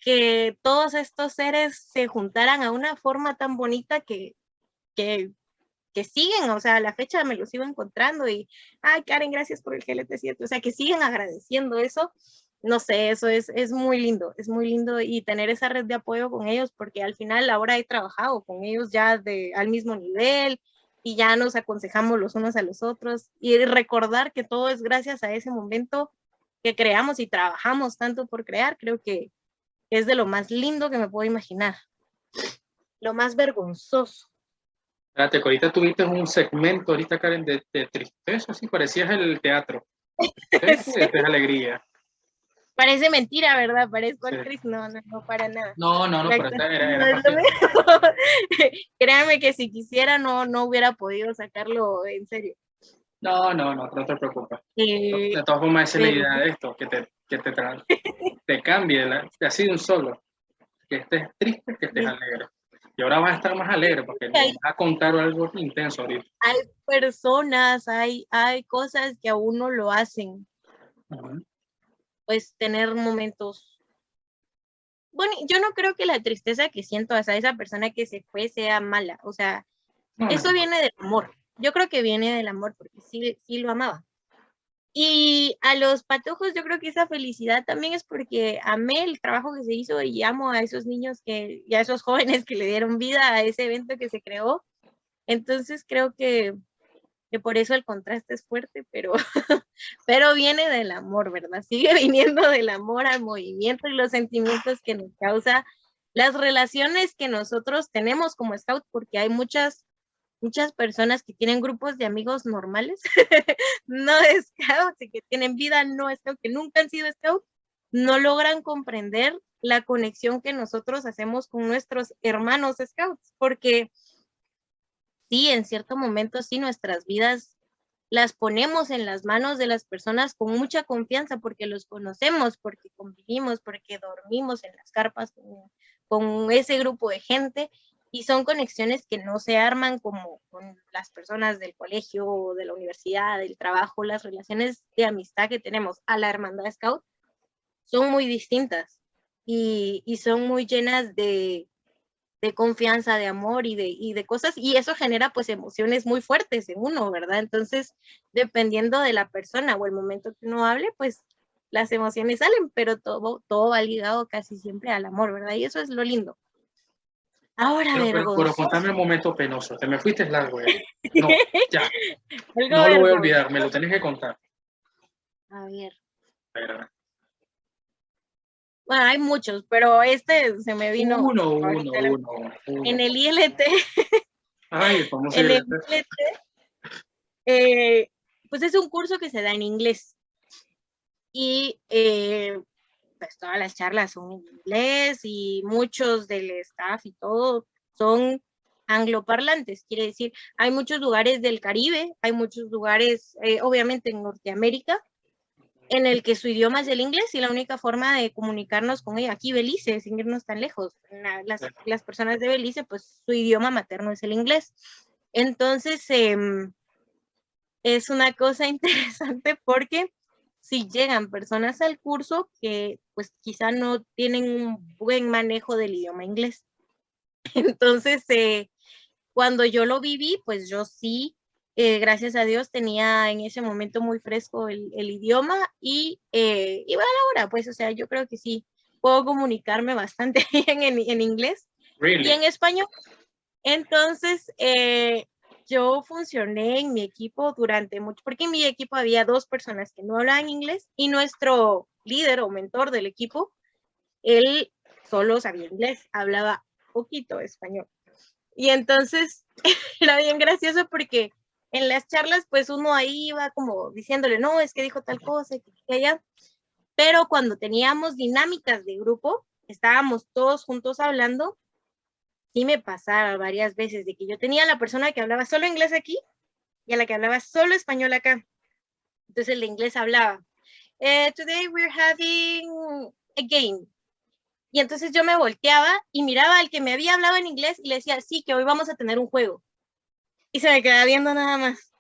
B: que todos estos seres se juntaran a una forma tan bonita que siguen, o sea, a la fecha me lo sigo encontrando y, ay, Karen, gracias por el GLT7, o sea, que siguen agradeciendo eso. No sé, eso es es muy lindo y tener esa red de apoyo con ellos, porque al final ahora he trabajado con ellos ya al mismo nivel y ya nos aconsejamos los unos a los otros y recordar que todo es gracias a ese momento que creamos y trabajamos tanto por crear, creo que es de lo más lindo que me puedo imaginar. Lo más vergonzoso.
A: Espérate, que ahorita tuviste un segmento, ahorita, Karen, de tristeza, sí, parecías el teatro. Tristeza y después alegría.
B: Parece mentira, ¿verdad? Parezco
A: Sí.
B: actriz. No, para nada.
A: No, pero esta era
B: No, créame que si quisiera no hubiera podido sacarlo en serio.
A: No te preocupes. De todas formas, esa es la idea de esto, que te cambie así de un solo. Que estés triste, que estés alegre. Y ahora vas a estar más alegre porque nos vas a contar algo intenso ahorita.
B: Hay personas, hay cosas que a uno lo hacen. Pues tener momentos. Bueno, yo no creo que la tristeza que siento hacia esa persona que se fue sea mala. O sea, eso viene del amor. Yo creo que viene del amor porque sí lo amaba. Y a los patojos yo creo que esa felicidad también es porque amé el trabajo que se hizo y amo a esos niños y a esos jóvenes que le dieron vida a ese evento que se creó. Entonces creo que por eso el contraste es fuerte, pero, pero viene del amor, ¿verdad? Sigue viniendo del amor al movimiento y los sentimientos que nos causa las relaciones que nosotros tenemos como scout, porque hay muchas personas que tienen grupos de amigos normales, no scouts, y que tienen vida no scout, que nunca han sido scout, no logran comprender la conexión que nosotros hacemos con nuestros hermanos scouts, porque sí, en cierto momento sí, nuestras vidas las ponemos en las manos de las personas con mucha confianza porque los conocemos, porque convivimos, porque dormimos en las carpas con ese grupo de gente y son conexiones que no se arman como con las personas del colegio o de la universidad, del trabajo. Las relaciones de amistad que tenemos a la Hermandad Scout son muy distintas y son muy llenas de confianza, de amor y de cosas, y eso genera pues emociones muy fuertes en uno, ¿verdad? Entonces, dependiendo de la persona o el momento que uno hable, pues las emociones salen, pero todo va ligado casi siempre al amor, ¿verdad? Y eso es lo lindo. Ahora,
A: Pero
B: vergonzoso.
A: contame un momento penoso, te me fuiste largo ya. No, ya,
B: Algo
A: no lo voy a
B: vergonzoso.
A: olvidar, me lo tenés que contar.
B: A ver.
A: Espera.
B: Bueno, hay muchos, pero este se me vino ahorita. En
A: Uno.
B: el ILT,
A: Ay, el famoso
B: en el
A: ILT.
B: ILT, pues es un curso que se da en inglés. Y pues todas las charlas son en inglés y muchos del staff y todo son angloparlantes, quiere decir, hay muchos lugares del Caribe, hay muchos lugares, obviamente en Norteamérica, en el que su idioma es el inglés y la única forma de comunicarnos con ella, aquí Belice, sin irnos tan lejos, las personas de Belice, pues su idioma materno es el inglés. Entonces, es una cosa interesante porque si llegan personas al curso que pues quizá no tienen un buen manejo del idioma inglés. Entonces, cuando yo lo viví, pues yo sí, gracias a Dios, tenía en ese momento muy fresco el idioma y bueno, ahora, pues, o sea, yo creo que sí, puedo comunicarme bastante bien en inglés y en español. Entonces, yo funcioné en mi equipo durante mucho, porque en mi equipo había 2 personas que no hablaban inglés y nuestro líder o mentor del equipo, él solo sabía inglés, hablaba poquito español. Y entonces era bien gracioso porque en las charlas, pues uno ahí iba como diciéndole, no, es que dijo tal cosa, que allá. Pero cuando teníamos dinámicas de grupo, estábamos todos juntos hablando, sí me pasaba varias veces de que yo tenía a la persona que hablaba solo inglés aquí y a la que hablaba solo español acá. Entonces el de inglés hablaba, today we're having a game. Y entonces yo me volteaba y miraba al que me había hablado en inglés y le decía, sí, que hoy vamos a tener un juego. Y se me quedaba viendo nada más.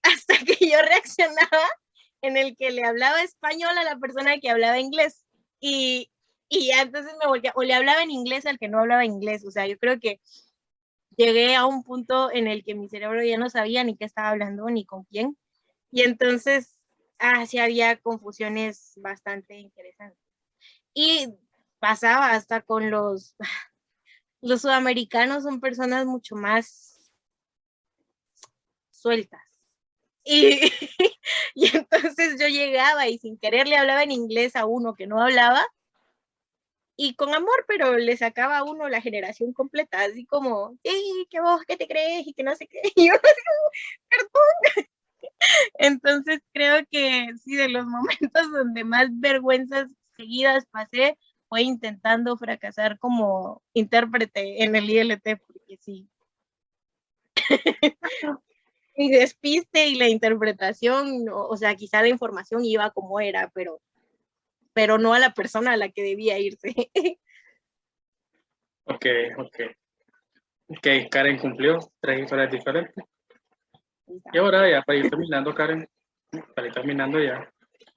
B: Hasta que yo reaccionaba en el que le hablaba español a la persona que hablaba inglés. Y ya entonces me volteaba, o le hablaba en inglés al que no hablaba inglés. O sea, yo creo que llegué a un punto en el que mi cerebro ya no sabía ni qué estaba hablando ni con quién. Y entonces, sí había confusiones bastante interesantes. Y pasaba hasta con los sudamericanos, son personas mucho más sueltas. Y, y entonces yo llegaba y sin querer le hablaba en inglés a uno que no hablaba y con amor, pero le sacaba a uno la generación completa, así como, sí, que vos, ¿qué te crees? Y que no sé qué. Y yo, perdón. Entonces creo que sí, de los momentos donde más vergüenzas seguidas pasé fue intentando fracasar como intérprete en el ILT, porque sí. Mi despiste y la interpretación, o sea, quizá la información iba como era, pero no a la persona a la que debía irse.
A: Ok, ok. Ok, Karen cumplió 3 historias diferentes. Y ahora ya para ir terminando, Karen, para ir terminando ya,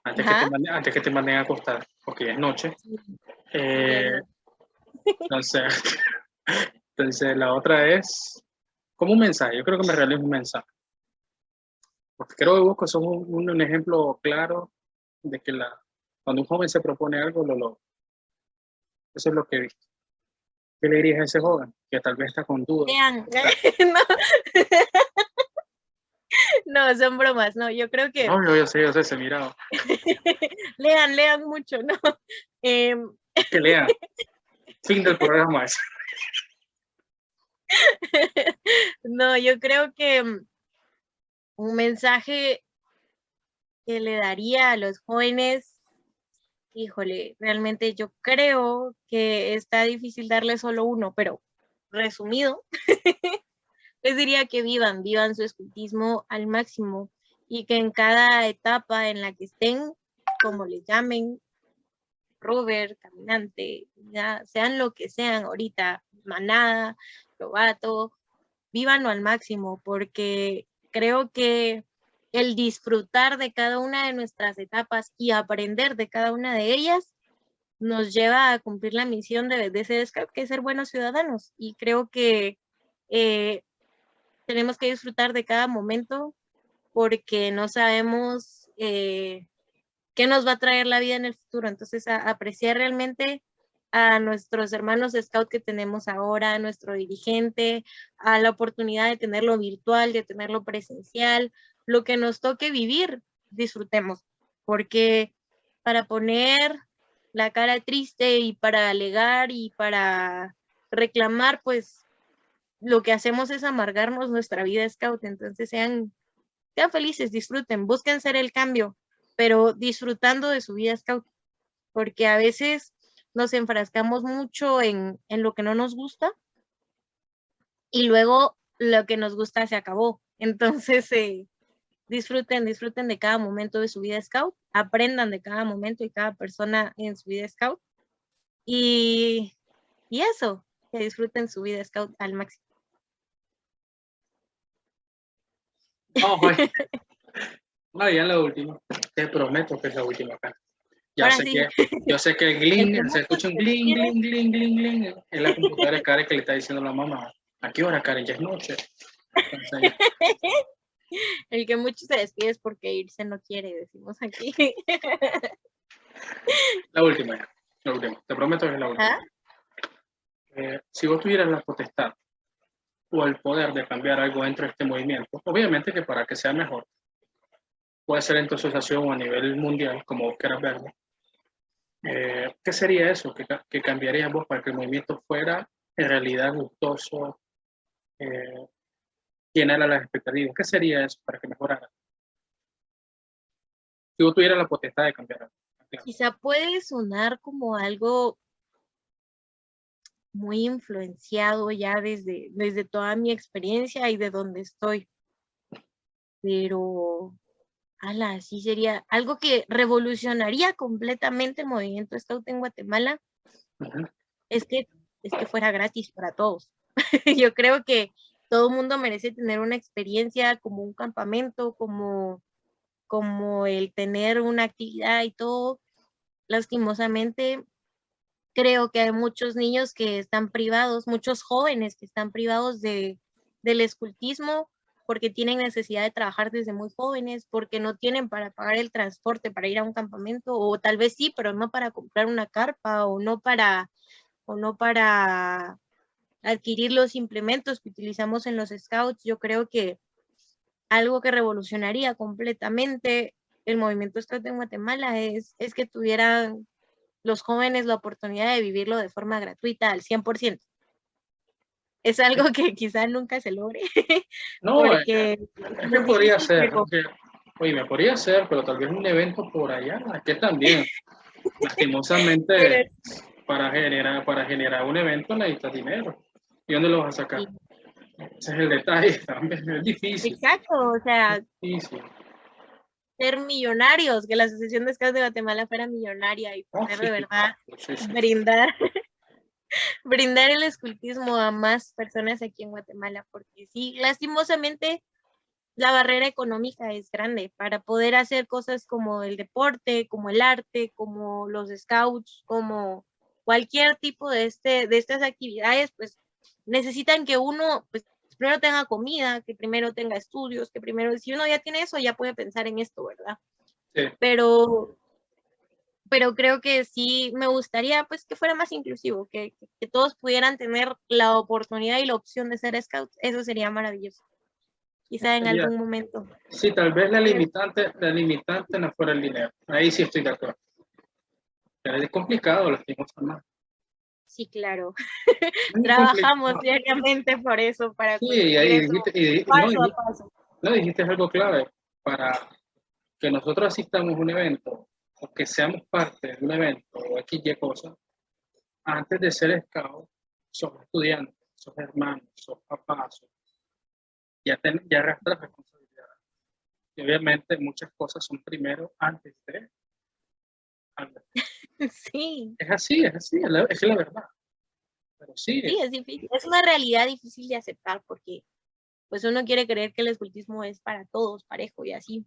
B: Ajá.
A: antes que te manden a acostar, porque ya es noche.
B: Sí, sí, ya
A: Eh,
B: no.
A: entonces, entonces, la otra es como un mensaje. Yo creo que me realizo un mensaje. Porque creo que busco son un ejemplo claro de que cuando un joven se propone algo, lo logra. Eso es lo que he visto. ¿Qué le dirías a ese joven que tal vez está con dudas?
B: Lean. No, no, son bromas, no, yo creo que
A: No, yo sé, se mirado.
B: lean mucho, ¿no? Eh,
A: Que lean. Fin del programa ese.
B: no, yo creo que un mensaje que le daría a los jóvenes, híjole, realmente yo creo que está difícil darle solo uno, pero resumido, les diría que vivan su escultismo al máximo y que en cada etapa en la que estén, como les llamen, rover, caminante, ya, sean lo que sean ahorita, manada, lobato, vívanlo al máximo, porque creo que el disfrutar de cada una de nuestras etapas y aprender de cada una de ellas nos lleva a cumplir la misión de ser scout, que es ser buenos ciudadanos. Y creo que tenemos que disfrutar de cada momento porque no sabemos qué nos va a traer la vida en el futuro. Entonces, apreciar realmente a nuestros hermanos scout que tenemos ahora, a nuestro dirigente, a la oportunidad de tenerlo virtual, de tenerlo presencial, lo que nos toque vivir, disfrutemos, porque para poner la cara triste y para alegar y para reclamar, pues lo que hacemos es amargarnos nuestra vida scout. Entonces sean felices, disfruten, busquen ser el cambio, pero disfrutando de su vida scout, porque a veces nos enfrascamos mucho en lo que no nos gusta y luego lo que nos gusta se acabó. Entonces, disfruten de cada momento de su vida scout, aprendan de cada momento y cada persona en su vida scout y eso, que disfruten su vida scout al máximo.
A: No, pues, no, ya la última. Te prometo que es la última acá. Ya
B: Ahora
A: sé
B: sí,
A: que, yo sé que el gling, se escucha un gling, gling, gling, gling, gling. Es la computadora de Karen que le está diciendo a la mamá, ¿a qué hora, Karen? Ya es noche. Entonces,
B: el que mucho se despide es porque irse no quiere, decimos aquí.
A: la última ya, la última. Te prometo que es la última.
B: ¿Ah?
A: Si vos tuvieras la potestad o el poder de cambiar algo dentro de este movimiento, obviamente que para que sea mejor, puede ser en tu asociación o a nivel mundial, como vos quieras verlo, ¿qué sería eso que cambiarías vos para que el movimiento fuera en realidad gustoso, llenara las expectativas? ¿Qué sería eso para que mejorara? Si vos tuvieras la potestad de cambiar algo.
B: Quizá puede sonar como algo muy influenciado ya desde toda mi experiencia y de donde estoy, pero sí sería algo que revolucionaría completamente el movimiento scout en Guatemala,
A: Uh-huh.
B: es que fuera gratis para todos. Yo creo que todo el mundo merece tener una experiencia como un campamento, como el tener una actividad y todo. Lastimosamente, creo que hay muchos niños que están privados, muchos jóvenes que están privados del escultismo porque tienen necesidad de trabajar desde muy jóvenes, porque no tienen para pagar el transporte para ir a un campamento, o tal vez sí, pero no para comprar una carpa, o no para adquirir los implementos que utilizamos en los scouts. Yo creo que algo que revolucionaría completamente el movimiento scout en Guatemala es que tuvieran los jóvenes la oportunidad de vivirlo de forma gratuita al 100%. Es algo que quizá nunca se logre,
A: No,
B: porque
A: es que
B: es
A: podría
B: difícil,
A: ser,
B: pero
A: oye, me podría ser, pero tal vez un evento por allá, que también,
B: pero
A: lastimosamente, para generar un evento necesitas dinero. ¿Y dónde lo vas a sacar?
B: sí,
A: Ese es el detalle, también es difícil,
B: exacto, o sea,
A: difícil.
B: ser millonarios, que la Asociación de Scouts de Guatemala fuera millonaria y
A: Oh,
B: poder
A: sí,
B: de
A: sí,
B: verdad
A: sí, sí.
B: brindar el escultismo a más personas aquí en Guatemala, porque sí, lastimosamente la barrera económica es grande para poder hacer cosas como el deporte, como el arte, como los scouts, como cualquier tipo de estas actividades, pues necesitan que uno, pues primero tenga comida, que primero tenga estudios, que primero, si uno ya tiene eso, ya puede pensar en esto, ¿verdad?
A: Sí.
B: Pero creo que sí me gustaría pues que fuera más inclusivo, que todos pudieran tener la oportunidad y la opción de ser scouts. Eso sería maravilloso. Quizá en
A: Sería-
B: algún momento.
A: sí, tal vez la limitante no fuera el dinero. Ahí sí estoy de acuerdo. Pero es complicado, lastimosamente.
B: Sí, claro.
A: Muy
B: Trabajamos
A: complicado.
B: diariamente por eso, para
A: Sí,
B: conseguir
A: ahí
B: eso
A: dijiste, no,
B: paso a paso.
A: no, dijiste algo clave. Para que nosotros asistamos a un evento o que seamos parte de un evento o X, Y cosa, antes de ser scout, sos estudiantes, sos hermanos, sos papás, ya arrastras responsabilidad. Y obviamente muchas cosas son primero antes de algo.
B: Sí,
A: Es así, es la verdad. Pero sí,
B: sí, es difícil. Es una realidad difícil de aceptar porque pues uno quiere creer que el escultismo es para todos, parejo y así.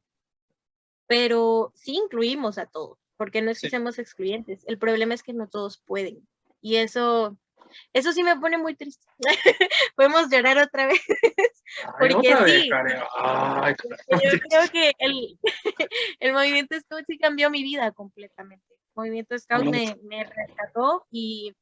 B: Pero sí incluimos a todos, porque no es que
A: sí.
B: seamos excluyentes. El problema es que no todos pueden. Y eso sí me pone muy triste. Podemos llorar otra vez,
A: Ay,
B: porque
A: otra vez,
B: sí,
A: Karen. Ay,
B: yo creo que el movimiento Scout sí cambió mi vida completamente. El movimiento Scout me rescató y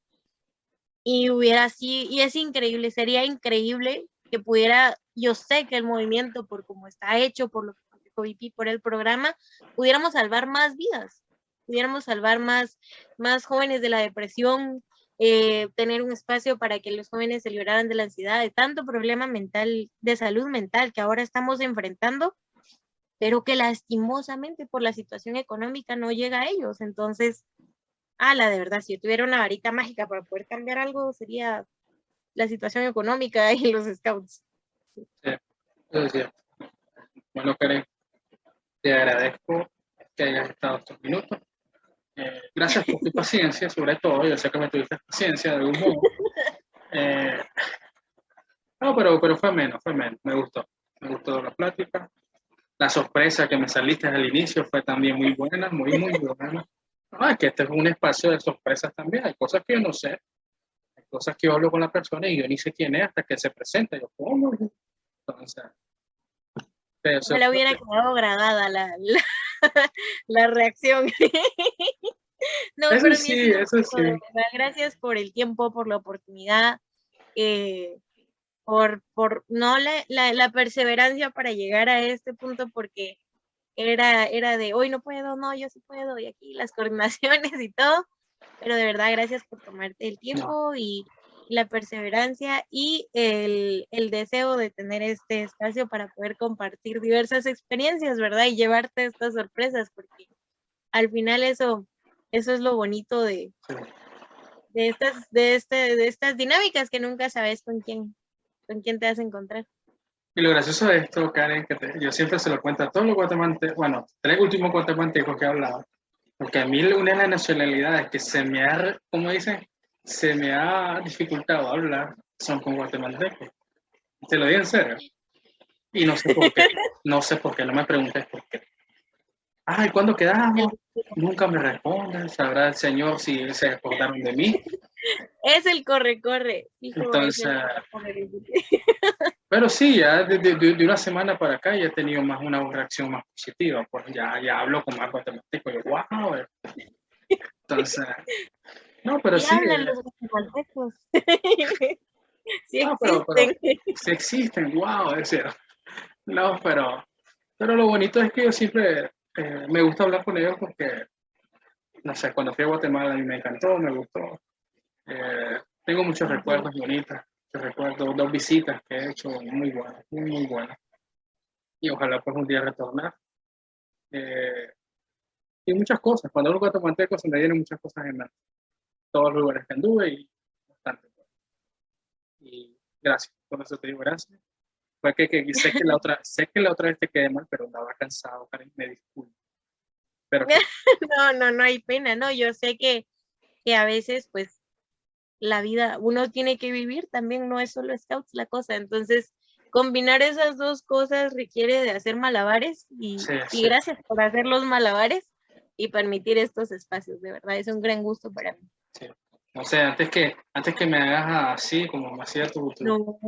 B: hubiera así, y es increíble, sería increíble que pudiera, yo sé que el movimiento, por cómo está hecho, por lo que viví por el programa, pudiéramos salvar más vidas, pudiéramos salvar más jóvenes de la depresión, tener un espacio para que los jóvenes se liberaran de la ansiedad, de tanto problema mental, de salud mental que ahora estamos enfrentando, pero que lastimosamente por la situación económica no llega a ellos. Entonces, de verdad, si yo tuviera una varita mágica para poder cambiar algo, sería la situación económica y los scouts.
A: Sí, eso es cierto. Bueno, Karen, te agradezco que hayas estado estos minutos. Gracias por tu paciencia, sobre todo. Yo sé que me tuviste paciencia de algún modo. Eh, no, pero fue menos. Me gustó. Me gustó la plática. La sorpresa que me saliste al inicio fue también muy buena, muy buena. Ah, es que este es un espacio de sorpresas también. Hay cosas que yo no sé. Hay cosas que yo hablo con la persona y yo ni sé quién es hasta que se presenta. Yo, ¿cómo? Entonces, eso
B: Ojalá hubiera quedado grabada la reacción. No, pero mi
A: sí,
B: estimado,
A: eso
B: de
A: sí.
B: verdad, gracias por el tiempo, por la oportunidad, eh, por no la perseverancia para llegar a este punto, porque era de hoy no puedo, no, yo sí puedo, y aquí las coordinaciones y todo, pero de verdad gracias por tomarte el
A: No,
B: tiempo y la perseverancia y el deseo de tener este espacio para poder compartir diversas experiencias, ¿verdad? Y llevarte estas sorpresas, porque al final eso es lo bonito
A: sí.
B: de estas dinámicas que nunca sabes con quién te vas a encontrar.
A: Y lo gracioso de esto, Karen, yo siempre se lo cuento a todos los guatemaltecos, bueno, 3 últimos guatemaltecos que he hablado, porque a mí una de las nacionalidades que como dicen, se me ha dificultado hablar son con guatemaltecos. Te lo digo en serio. Y no sé por qué. No me preguntes por qué. Ay, ¿cuándo quedamos? Nunca me responden. Sabrá el Señor si se acordaron de mí.
B: Es el corre, hijo, es
A: Entonces,
B: el corre.
A: pero sí, ya de una semana para acá ya he tenido más una reacción más positiva. Pues ya hablo con más guatemalteco. Yo, wow. Entonces, no, pero
B: Y
A: sí.
B: hablan los guatemaltecos. Sí
A: No, pero
B: existen.
A: sí existen, wow, es decir, no, pero lo bonito es que yo siempre me gusta hablar con ellos porque, no sé, cuando fui a Guatemala a mí me encantó, me gustó. Tengo muchos recuerdos bonitos, muchos recuerdos, 2 visitas que he hecho muy buenas. Y ojalá pues un día retornar. Eh, y muchas cosas, cuando hablo guatemalteco se me vienen muchas cosas en mente. Todos los lugares que anduve y bastante. Y gracias, por eso te digo gracias. Fue que sé que la otra vez te quedé mal, pero andaba cansado, Karen, me disculpo. Pero que,
B: No hay pena, no, yo sé que a veces, pues, la vida, uno tiene que vivir, también no es solo scouts la cosa, entonces, combinar esas dos cosas requiere de hacer malabares
A: sí,
B: y
A: sí,
B: gracias por hacer los malabares y permitir estos espacios, de verdad, es un gran gusto para mí.
A: sí. O sea, antes que me hagas así, como me hacía
B: No.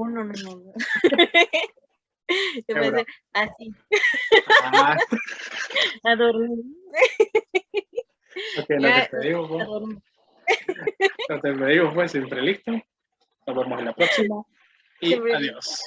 B: Te
A: qué
B: puede
A: bravo.
B: ser así,
A: Ah,
B: a dormir.
A: ok, lo que
B: Ya,
A: te digo,
B: a
A: pues,
B: dormir.
A: lo que te digo, pues, siempre listo. Nos vemos en la próxima y
B: Siempre listo.
A: adiós.